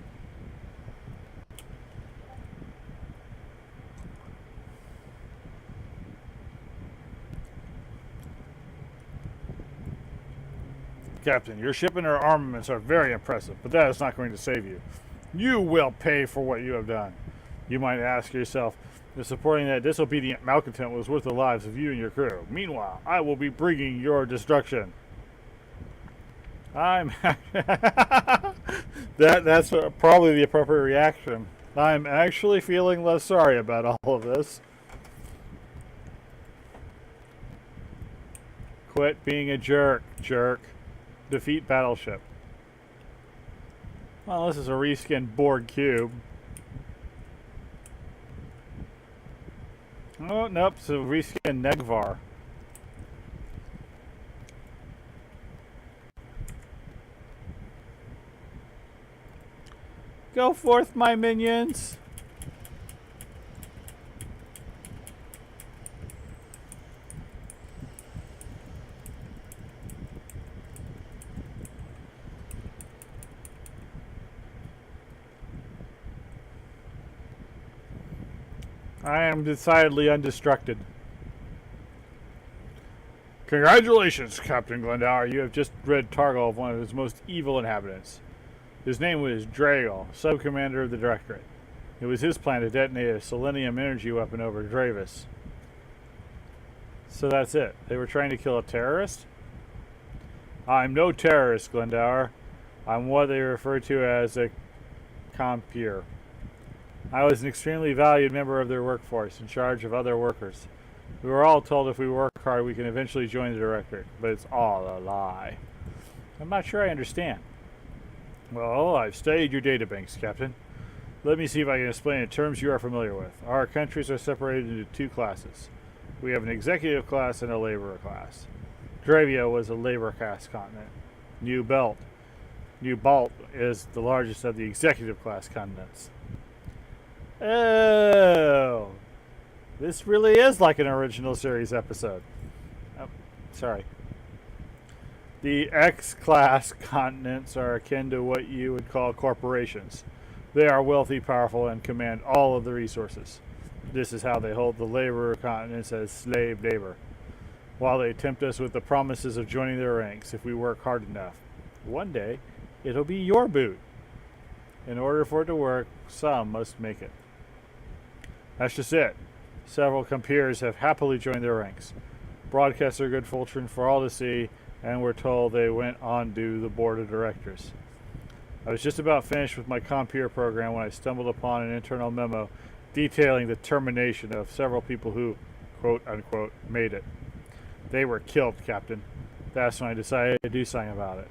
Captain, your ship and her armaments are very impressive, but that is not going to save you. You will pay for what you have done. You might ask yourself, if supporting that disobedient malcontent was worth the lives of you and your crew. Meanwhile, I will be bringing your destruction. That's probably the appropriate reaction. I'm actually feeling less sorry about all of this. Quit being a jerk. Defeat battleship. Well, this is a reskinned Borg cube. Oh, nope, it's a reskinned Negvar. Go forth, my minions! I am decidedly undestructed. Congratulations, Captain Glendower. You have just rid Targal of one of his most evil inhabitants. His name was Dragal, sub-commander of the Directorate. It was his plan to detonate a selenium energy weapon over Dravis. So that's it. They were trying to kill a terrorist? I'm no terrorist, Glendower. I'm what they refer to as a compeer. I was an extremely valued member of their workforce, in charge of other workers. We were all told if we work hard, we can eventually join the Directorate, but it's all a lie. I'm not sure I understand. Well, I've studied your databanks, Captain. Let me see if I can explain in terms you are familiar with. Our countries are separated into two classes. We have an executive class and a laborer class. Dravia was a labor class continent. New Balt is the largest of the executive class continents. Oh, this really is like an original series episode. Oh, sorry. The X-class continents are akin to what you would call corporations. They are wealthy, powerful, and command all of the resources. This is how they hold the laborer continents as slave labor, while they tempt us with the promises of joining their ranks if we work hard enough. One day, it'll be your boot. In order for it to work, some must make it. That's just it. Several compeers have happily joined their ranks. Broadcasts their good fortune for all to see, and we're told they went on to the board of directors. I was just about finished with my compeer program when I stumbled upon an internal memo detailing the termination of several people who, quote unquote, made it. They were killed, Captain. That's when I decided to do something about it.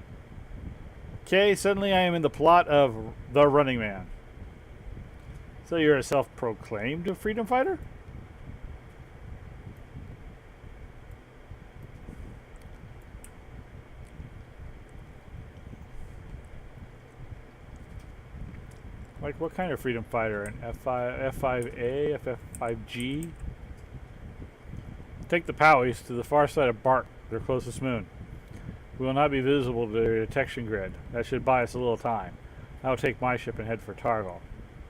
Okay, suddenly I am in the plot of The Running Man. So you're a self-proclaimed freedom fighter? Like what kind of freedom fighter? An F5A, F5G? Take the Powies to the far side of Bark, their closest moon. We will not be visible to their detection grid. That should buy us a little time. I will take my ship and head for Targal.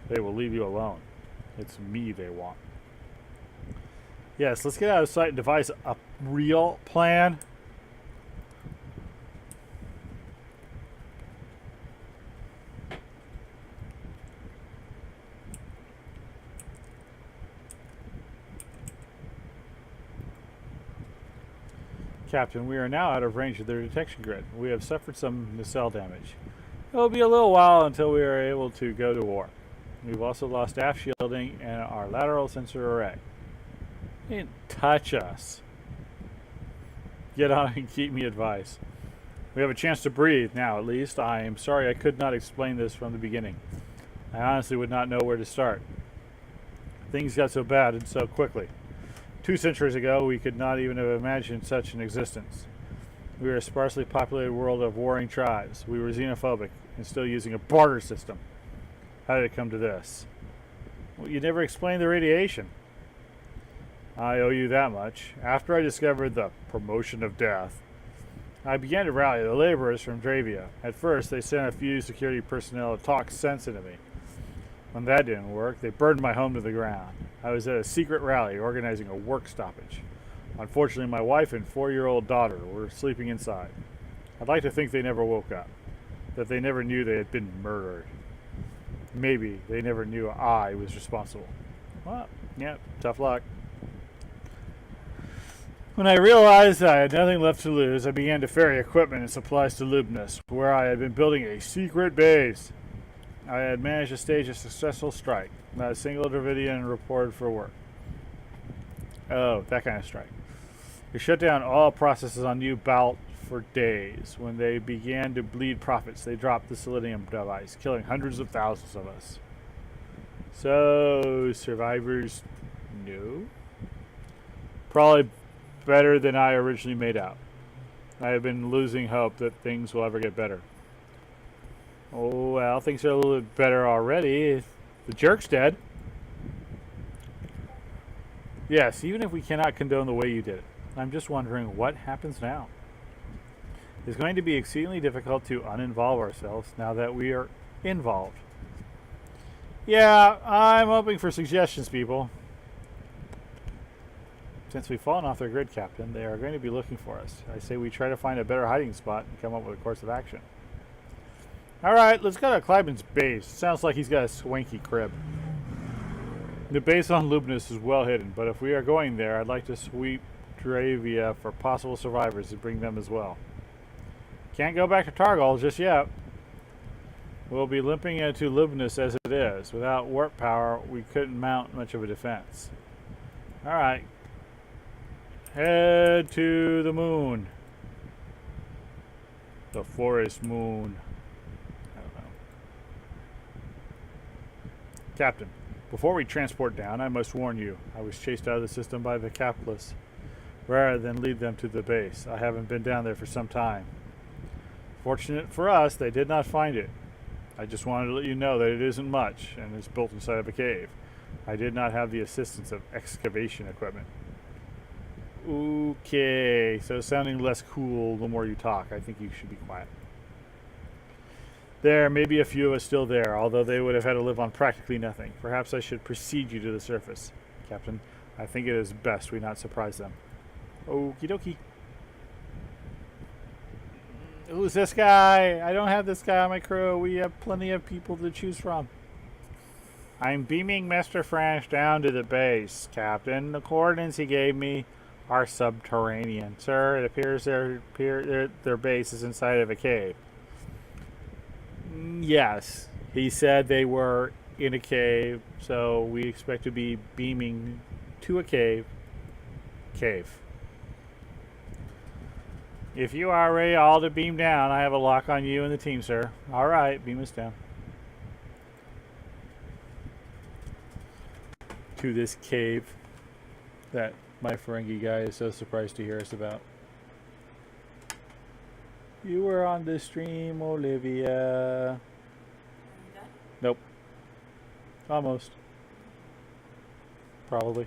They will leave you alone. It's me they want. Yes, let's get out of sight and devise a real plan. Captain, we are now out of range of their detection grid. We have suffered some nacelle damage. It will be a little while until we are able to go to war. We've also lost aft shielding and our lateral sensor array. They didn't touch us. Get on and keep me advised. We have a chance to breathe now, at least. I am sorry I could not explain this from the beginning. I honestly would not know where to start. Things got so bad and so quickly. 2 centuries ago, we could not even have imagined such an existence. We were a sparsely populated world of warring tribes. We were xenophobic and still using a barter system. How did it come to this? Well, you never explained the radiation. I owe you that much. After I discovered the promotion of death, I began to rally the laborers from Dravia. At first, they sent a few security personnel to talk sense into me. When that didn't work, they burned my home to the ground. I was at a secret rally organizing a work stoppage. Unfortunately, my wife and 4-year-old daughter were sleeping inside. I'd like to think they never woke up, that they never knew they had been murdered. Maybe they never knew I was responsible. Well, yeah, tough luck. When I realized I had nothing left to lose, I began to ferry equipment and supplies to Lubnus, where I had been building a secret base. I had managed to stage a successful strike. Not a single Dravidian reported for work. Oh, that kind of strike. We shut down all processes on New Balt for days. When they began to bleed profits, they dropped the selenium device, killing hundreds of thousands of us. So, survivors, no? Probably better than I originally made out. I have been losing hope that things will ever get better. Oh, well, things are a little bit better already. The jerk's dead. Yes, even if we cannot condone the way you did it. I'm just wondering what happens now. It's going to be exceedingly difficult to uninvolve ourselves now that we are involved. Yeah, I'm hoping for suggestions, people. Since we've fallen off their grid, Captain, they are going to be looking for us. I say we try to find a better hiding spot and come up with a course of action. Alright, let's go to Kleiben's base. Sounds like he's got a swanky crib. The base on Lubnus is well hidden, but if we are going there, I'd like to sweep Dravia for possible survivors and bring them as well. Can't go back to Targol just yet. We'll be limping into Lubnus as it is. Without warp power, we couldn't mount much of a defense. Alright. Head to the moon. The forest moon. I don't know. Captain, before we transport down, I must warn you. I was chased out of the system by the capitalists, rather than lead them to the base. I haven't been down there for some time. Fortunate for us, they did not find it. I just wanted to let you know that it isn't much, and it's built inside of a cave. I did not have the assistance of excavation equipment. Okay, so sounding less cool the more you talk. I think you should be quiet. There may be a few of us still there, although they would have had to live on practically nothing. Perhaps I should precede you to the surface. Captain, I think it is best we not surprise them. Okie dokie. Who's this guy? I don't have this guy on my crew. We have plenty of people to choose from. I'm beaming Mr. French down to the base, Captain. The coordinates he gave me are subterranean. Sir, it appears their base is inside of a cave. Yes, he said they were in a cave, so we expect to be beaming to a cave. If you are ready all to beam down, I have a lock on you and the team, sir. Alright, beam us down. To this cave that my Ferengi guy is so surprised to hear us about. You were on the stream, Olivia. Nope. Almost. Probably.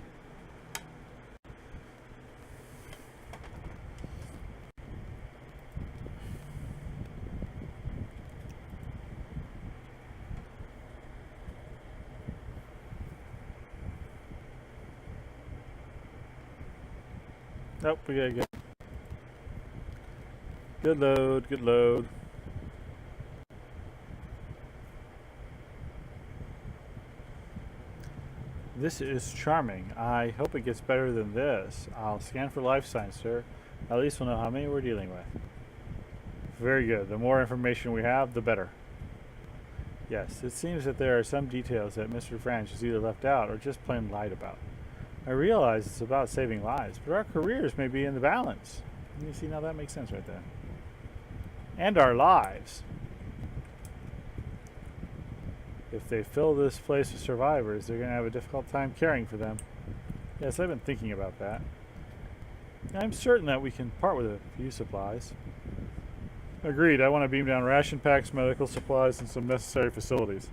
Nope, we gotta go. Good load, good load. This is charming. I hope it gets better than this. I'll scan for life signs, sir. At least we'll know how many we're dealing with. Very good. The more information we have, the better. Yes, it seems that there are some details that Mr. French has either left out or just plain lied about. I realize it's about saving lives, but our careers may be in the balance. You see, now that makes sense right there. And our lives. If they fill this place with survivors, they're going to have a difficult time caring for them. Yes, I've been thinking about that. I'm certain that we can part with a few supplies. Agreed. I want to beam down ration packs, medical supplies, and some necessary facilities.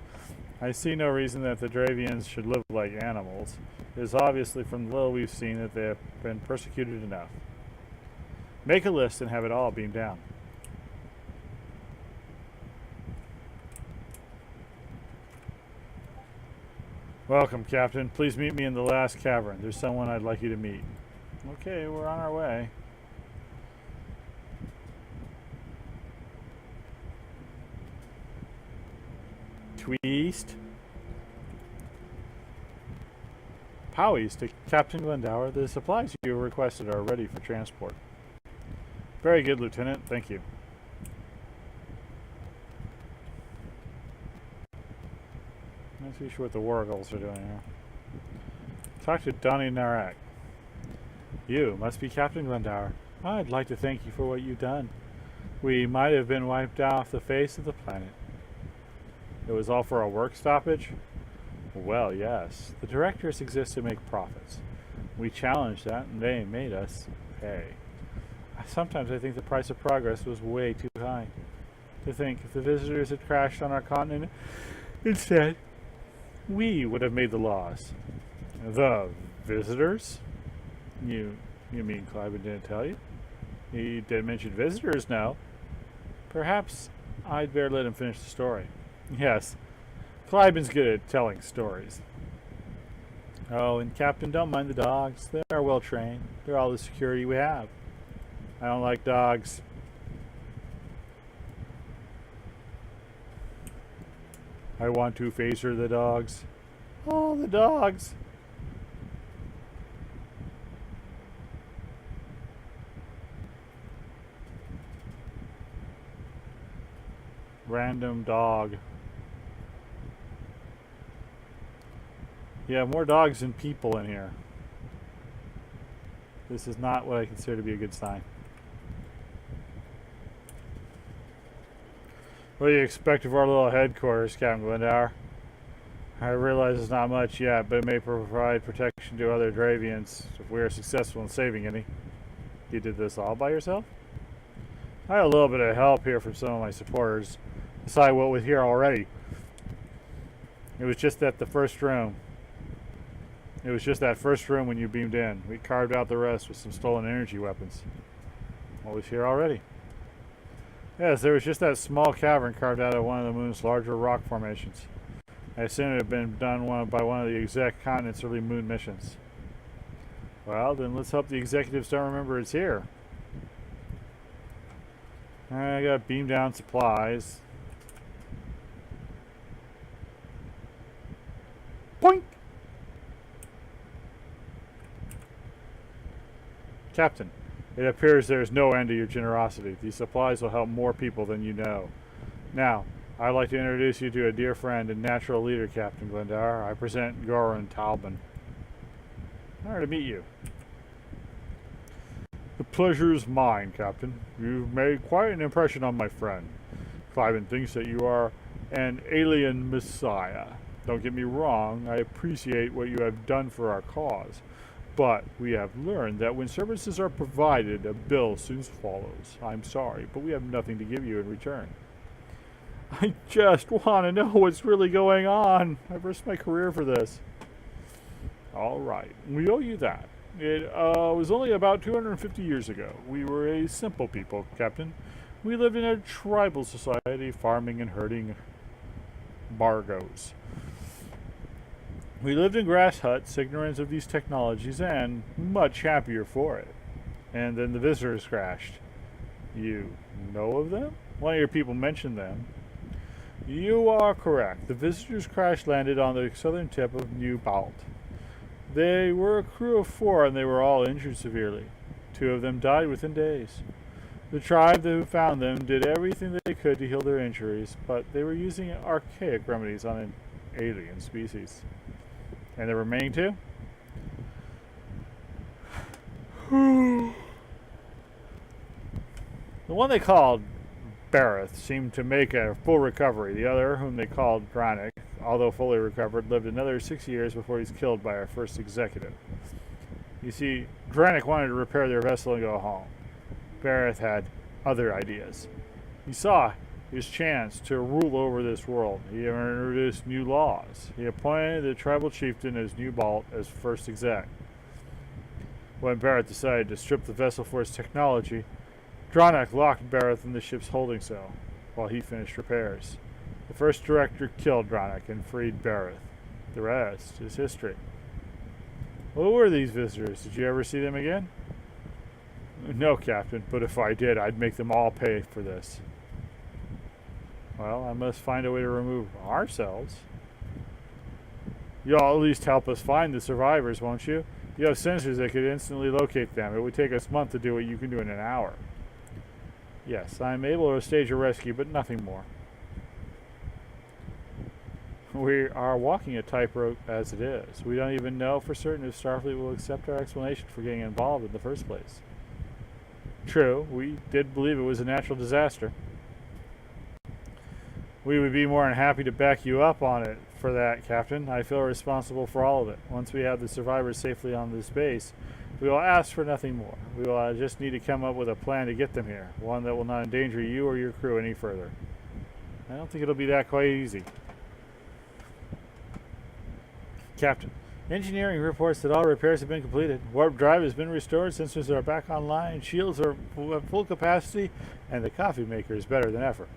I see no reason that the Dravians should live like animals. It is obviously from the little we've seen that they have been persecuted enough. Make a list and have it all beamed down. Welcome, Captain. Please meet me in the last cavern. There's someone I'd like you to meet. Okay, we're on our way. Tweest. Powies to Captain Glendower. The supplies you requested are ready for transport. Very good, Lieutenant. Thank you. Not too sure what the Wargulls are doing here. Talk to Donnie Narak. You must be Captain Glendower. I'd like to thank you for what you've done. We might have been wiped off the face of the planet. It was all for a work stoppage? Well, yes. The directors exist to make profits. We challenged that, and they made us pay. Sometimes I think the price of progress was way too high. To think if the visitors had crashed on our continent instead, we would have made the laws. The visitors? You mean Cliven didn't tell you? He did mention visitors now. Perhaps I'd better let him finish the story. Yes, Cliven's good at telling stories. Oh, and Captain, don't mind the dogs. They are well trained. They're all the security we have. I don't like dogs. I want to phaser the dogs. Oh, the dogs. Random dog. Yeah, more dogs than people in here. This is not what I consider to be a good sign. What do you expect of our little headquarters, Captain Glendower? I realize it's not much yet, but it may provide protection to other Dravians if we are successful in saving any. You did this all by yourself? I had a little bit of help here from some of my supporters. Beside what was here already. It was just that first room when you beamed in. We carved out the rest with some stolen energy weapons. What was here already? Yes, there was just that small cavern carved out of one of the moon's larger rock formations. I assume it had been done by one of the exec continent's early moon missions. Well, then let's hope the executives don't remember it's here. I got beam down supplies. Boink! Captain, it appears there is no end to your generosity. These supplies will help more people than you know. Now, I'd like to introduce you to a dear friend and natural leader, Captain Glendower. I present Goran Talbin. Honor to meet you. The pleasure is mine, Captain. You've made quite an impression on my friend. Cliven thinks that you are an alien messiah. Don't get me wrong, I appreciate what you have done for our cause. But we have learned that when services are provided, a bill soon follows. I'm sorry, but we have nothing to give you in return. I just want to know what's really going on. I've risked my career for this. All right, we owe you that. It was only about 250 years ago. We were a simple people, Captain. We lived in a tribal society, farming and herding bargos. We lived in grass huts, ignorant of these technologies, and much happier for it. And then the visitors crashed. You know of them? One of your people mentioned them. You are correct. The visitors crash landed on the southern tip of New Balt. They were a crew of 4, and they were all injured severely. 2 of them died within days. The tribe who found them did everything they could to heal their injuries, but they were using archaic remedies on an alien species. And the remaining 2? The one they called Bareth seemed to make a full recovery. The other, whom they called Granick, although fully recovered, lived another 6 years before he's killed by our first executive. You see, Granick wanted to repair their vessel and go home. Bareth had other ideas. He saw his chance to rule over this world. He introduced new laws. He appointed the tribal chieftain as New Balt as first exec. When Barrett decided to strip the vessel for its technology, Dronach locked Barrett in the ship's holding cell while he finished repairs. The first director killed Dronach and freed Barrett. The rest is history. What were these visitors? Did you ever see them again? No, Captain, but if I did, I'd make them all pay for this. Well, I must find a way to remove ourselves. You'll at least help us find the survivors, won't you? You have sensors that could instantly locate them. It would take us a month to do what you can do in an hour. Yes, I'm able to stage a rescue, but nothing more. We are walking a tightrope as it is. We don't even know for certain if Starfleet will accept our explanation for getting involved in the first place. True, we did believe it was a natural disaster. We would be more than happy to back you up on it for that, Captain. I feel responsible for all of it. Once we have the survivors safely on this base, we will ask for nothing more. We will just need to come up with a plan to get them here, one that will not endanger you or your crew any further. I don't think it'll be that quite easy. Captain, engineering reports that all repairs have been completed. Warp drive has been restored, sensors are back online, shields are at full capacity, and the coffee maker is better than ever.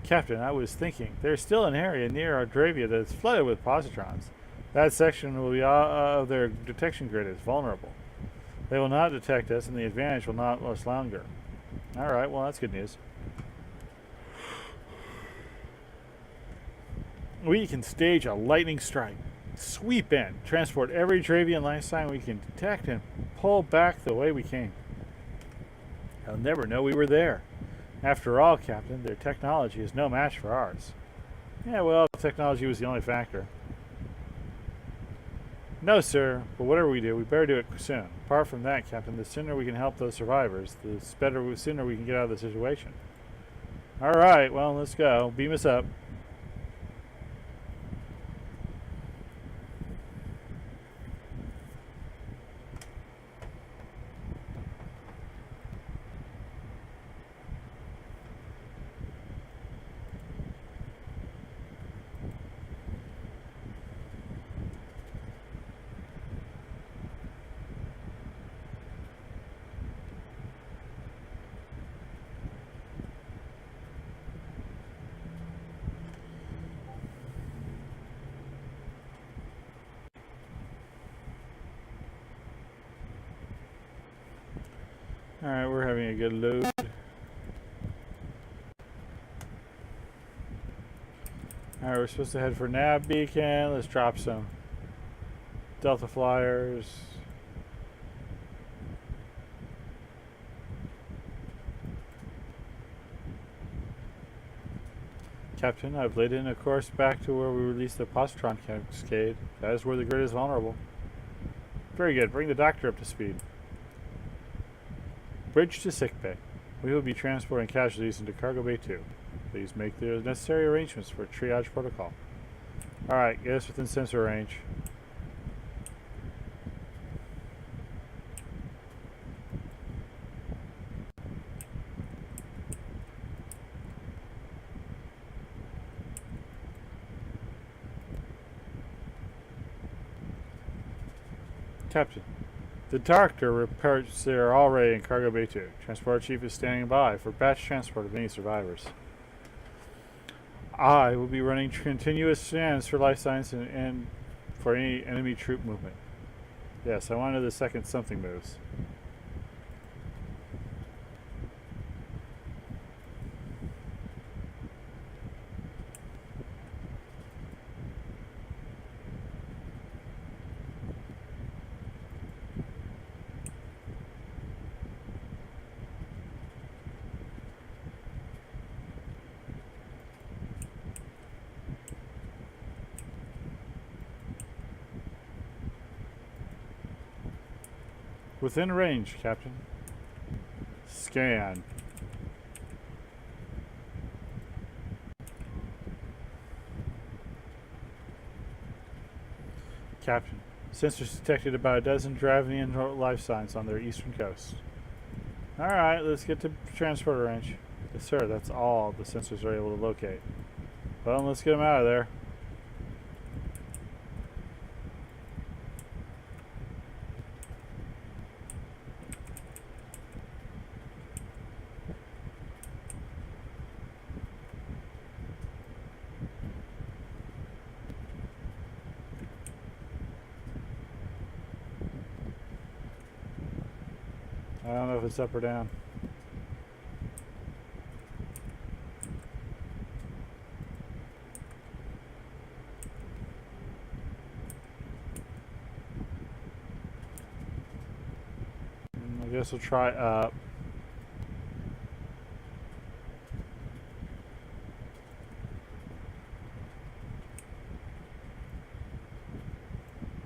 Captain, I was thinking, there's still an area near Ardravia that's flooded with positrons. That section will be of their detection grid is vulnerable. They will not detect us, and the advantage will not last longer. Alright, well that's good news. We can stage a lightning strike, sweep in, transport every Dravian life sign we can detect, and pull back the way we came. They'll never know we were there. After all, Captain, their technology is no match for ours. Yeah, well, technology was the only factor. No, sir, but whatever we do, we better do it soon. Apart from that, Captain, the sooner we can help those survivors, the sooner we can get out of the situation. Alright, well, let's go. Beam us up. Alright, we're having a good load. Alright, we're supposed to head for nav beacon. Let's drop some Delta flyers. Captain, I've laid in a course back to where we released the positron cascade. That is where the grid is vulnerable. Very good. Bring the doctor up to speed. Bridge to sickbay. We will be transporting casualties into Cargo Bay 2. Please make the necessary arrangements for triage protocol. Alright, get us within sensor range. Captain, the doctor reports they are already in Cargo Bay 2. Transport Chief is standing by for batch transport of any survivors. I will be running continuous scans for life science and for any enemy troop movement. Yes, I want to know the second something moves. Within range, Captain. Scan. Captain, sensors detected about a dozen Dravian life signs on their eastern coast. Alright, let's get to transporter range. Yes, sir, that's all the sensors are able to locate. Well, let's get them out of there. I don't know if it's up or down. I guess we'll try up.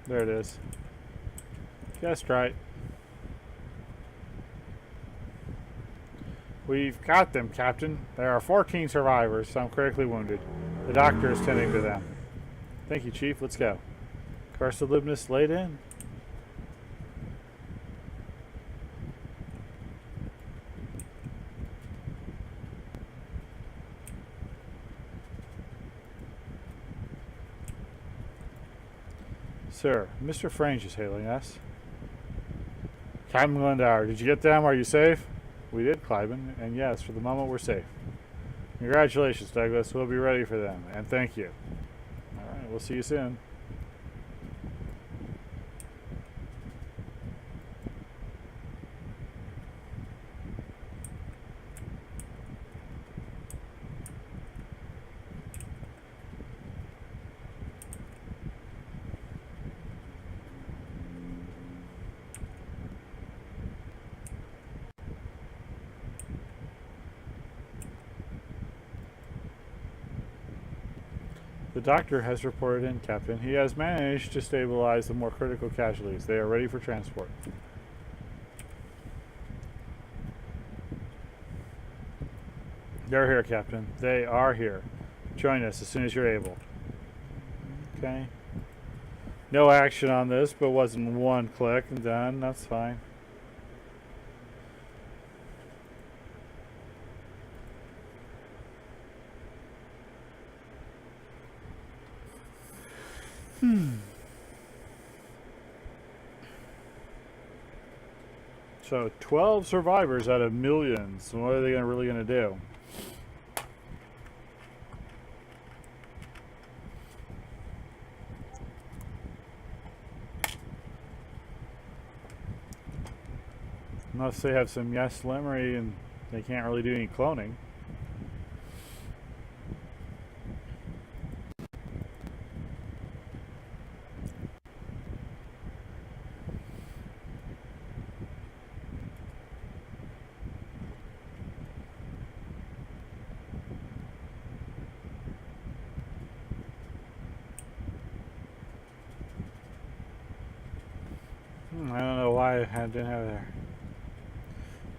There it is. Guessed right. We've got them, Captain. There are 14 survivors, some critically wounded. The doctor is tending to them. Thank you, Chief. Let's go. Carcelibnus laid in. Sir, Mr. Frange is hailing us. Captain Glendower, did you get them? Are you safe? We did, Cliben, and yes, for the moment we're safe. Congratulations, Douglas. We'll be ready for them, and thank you. All right, we'll see you soon. The doctor has reported in, Captain. He has managed to stabilize the more critical casualties. They are ready for transport. They're here, Captain. They are here. Join us as soon as you're able. Okay. No action on this, but wasn't one click and done. That's fine. So 12 survivors out of millions. What are they really going to do? Unless they have some yes limery and they can't really do any cloning. I don't know why I didn't have it there.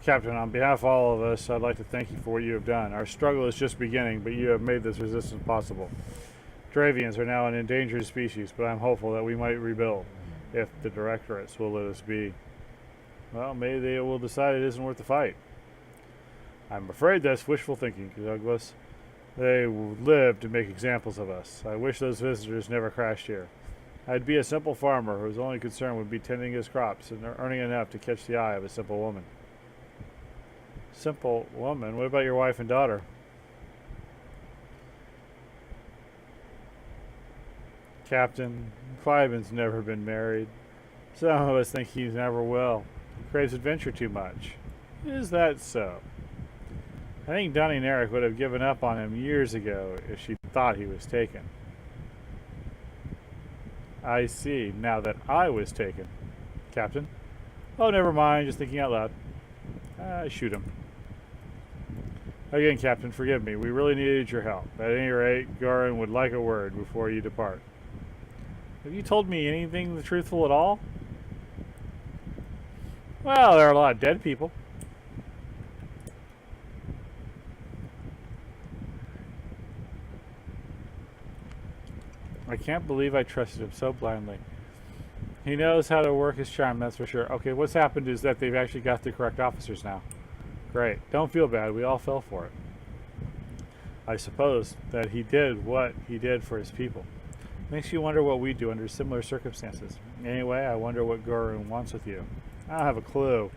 Captain, on behalf of all of us, I'd like to thank you for what you have done. Our struggle is just beginning, but you have made this resistance possible. Dravians are now an endangered species, but I'm hopeful that we might rebuild, if the directorates will let us be. Well, maybe they will decide it isn't worth the fight. I'm afraid that's wishful thinking, Douglas. They live to make examples of us. I wish those visitors never crashed here. I'd be a simple farmer whose only concern would be tending his crops and earning enough to catch the eye of a simple woman. Simple woman? What about your wife and daughter? Captain, Cliben's never been married. Some of us think he never will. He craves adventure too much. Is that so? I think Donnie and Eric would have given up on him years ago if she thought he was taken. I see, now that I was taken. Captain? Oh, never mind, just thinking out loud. Shoot him. Again, Captain, forgive me. We really needed your help. At any rate, Goran would like a word before you depart. Have you told me anything truthful at all? Well, there are a lot of dead people. I can't believe I trusted him so blindly. He knows how to work his charm, that's for sure. Okay, what's happened is that they've actually got the correct officers now. Great. Don't feel bad. We all fell for it. I suppose that he did what he did for his people. Makes you wonder what we do under similar circumstances. Anyway, I wonder what Goran wants with you. I don't have a clue.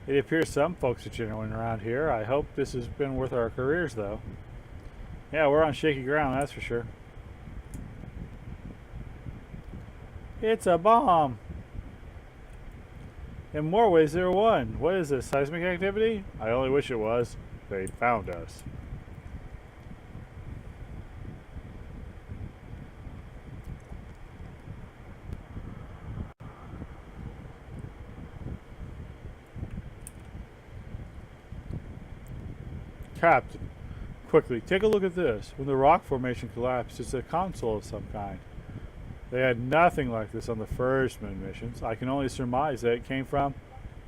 It appears some folks are genuine around here. I hope this has been worth our careers, though. Yeah, we're on shaky ground, that's for sure. It's a bomb! In more ways than one. What is this, seismic activity? I only wish it was. They found us. Captain, quickly, take a look at this. When the rock formation collapsed, it's a console of some kind. They had nothing like this on the first moon missions. I can only surmise that it came from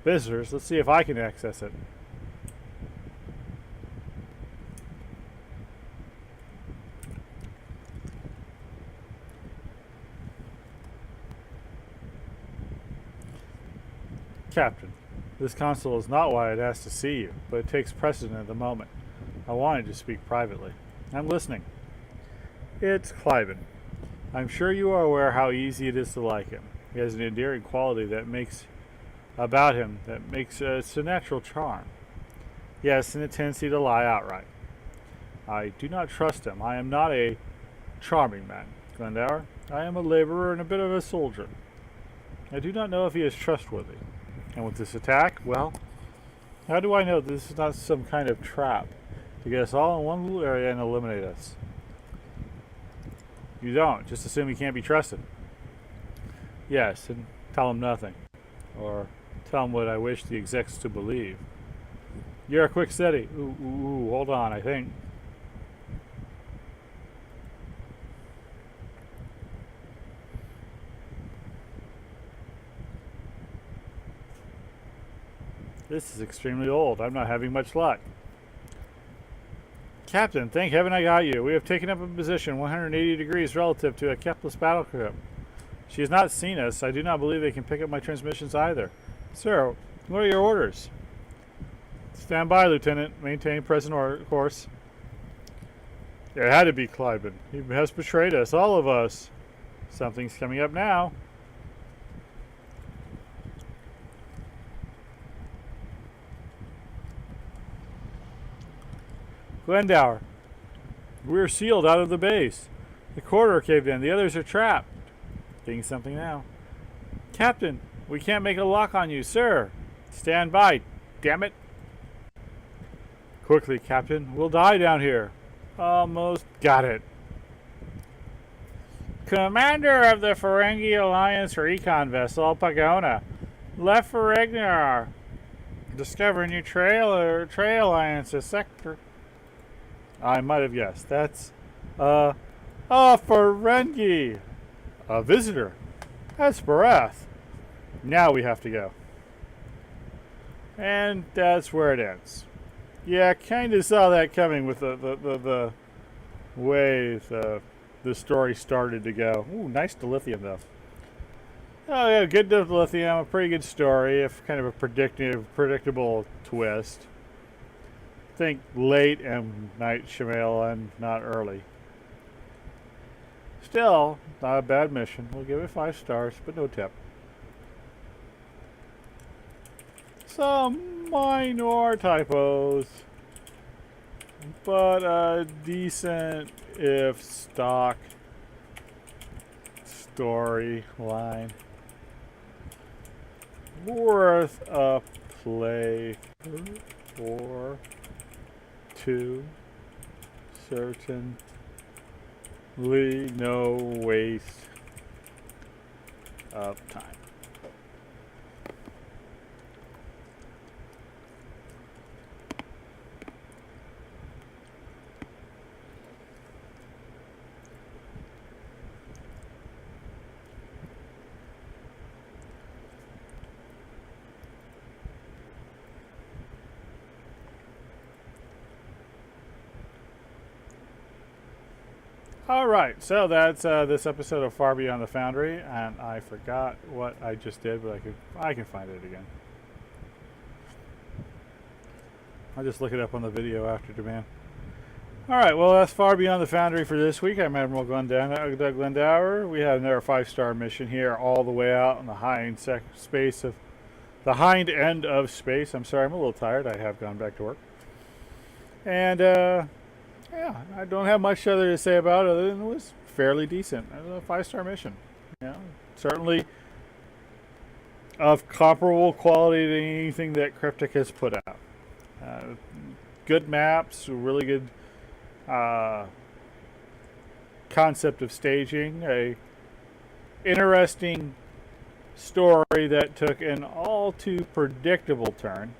visitors. Let's see if I can access it. Captain, this console is not why I'd asked to see you, but it takes precedent at the moment. I wanted to speak privately. I'm listening. It's Cliven. I'm sure you are aware how easy it is to like him. He has an endearing quality that makes it's a natural charm. Yes, and a tendency to lie outright. I do not trust him. I am not a charming man, Glendower. I am a laborer and a bit of a soldier. I do not know if he is trustworthy. And with this attack, well, how do I know this is not some kind of trap to get us all in one little area and eliminate us? You don't. Just assume he can't be trusted. Yes, and tell him nothing. Or tell him what I wish the execs to believe. You're a quick steady. Ooh, hold on, I think. This is extremely old. I'm not having much luck. Captain, thank heaven I got you. We have taken up a position 180 degrees relative to a Kepler's battleship. She has not seen us. I do not believe they can pick up my transmissions either. Sir, what are your orders? Stand by, Lieutenant. Maintain present course. It had to be Cliven. He has betrayed us, all of us. Something's coming up now. Glendower, we're sealed out of the base. The corridor caved in. The others are trapped. Getting something now. Captain, we can't make a lock on you, sir. Stand by, damn it. Quickly, Captain. We'll die down here. Almost got it. Commander of the Ferengi Alliance recon vessel, Pagona. Left for Ragnar. Discover new trail alliances sector. I might have guessed. That's, Ferengi. A visitor. That's Barath. Now we have to go. And that's where it ends. Yeah, kind of saw that coming with the way the story started to go. Ooh, nice dilithium, though. Oh, yeah, good dilithium. A pretty good story, if kind of a predictable twist. Think late M. Night Shyamalan, not early. Still, not a bad mission. We'll give it 5 stars, but no tip. Some minor typos, but a decent, if stock, storyline. Worth a play for 2. Certainly no waste of time. Alright, so that's this episode of Far Beyond the Foundry, and I forgot what I just did, but I can find it again. I'll just look it up on the video after demand. Alright, well that's Far Beyond the Foundry for this week. I'm Admiral Glendower. We have another 5-star mission here all the way out in the high space of the hind end of space. I'm sorry, I'm a little tired. I have gone back to work. And, yeah, I don't have much other to say about it other than it was fairly decent. It was a 5-star mission. You know, certainly of comparable quality to anything that Cryptic has put out. Good maps, really good concept of staging, a interesting story that took an all too predictable turn.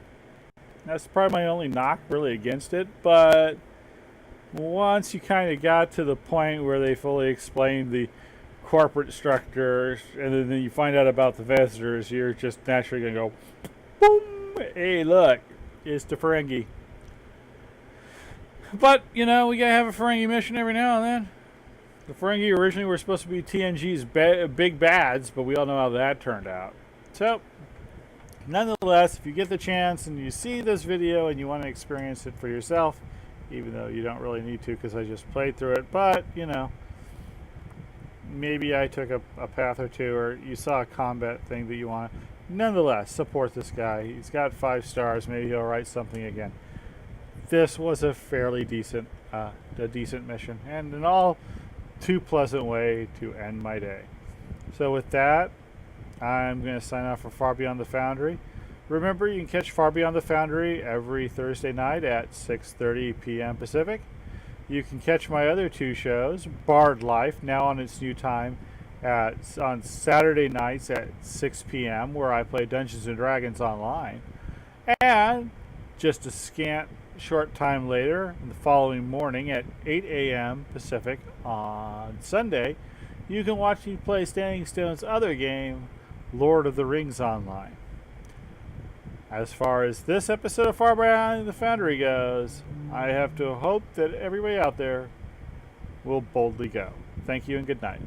That's probably my only knock really against it, but once you kind of got to the point where they fully explained the corporate structure and then you find out about the visitors, you're just naturally going to go, boom, hey, look, it's the Ferengi. But, you know, we got to have a Ferengi mission every now and then. The Ferengi originally were supposed to be TNG's big bads, but we all know how that turned out. So, nonetheless, if you get the chance and you see this video and you want to experience it for yourself, even though you don't really need to because I just played through it, but, you know, maybe I took a path or two, or you saw a combat thing that you want. Nonetheless, support this guy. He's got 5 stars. Maybe he'll write something again. This was a fairly decent mission, and an all too pleasant way to end my day. So with that, I'm going to sign off for Far Beyond the Foundry. Remember, you can catch Far Beyond the Foundry every Thursday night at 6:30 p.m. Pacific. You can catch my other 2 shows, Bard Life, now on its new time, on Saturday nights at 6 p.m., where I play Dungeons & Dragons online. And just a short time later, the following morning at 8 a.m. Pacific on Sunday, you can watch me play Standing Stone's other game, Lord of the Rings Online. As far as this episode of Far Beyond the Foundry goes, I have to hope that everybody out there will boldly go. Thank you and good night.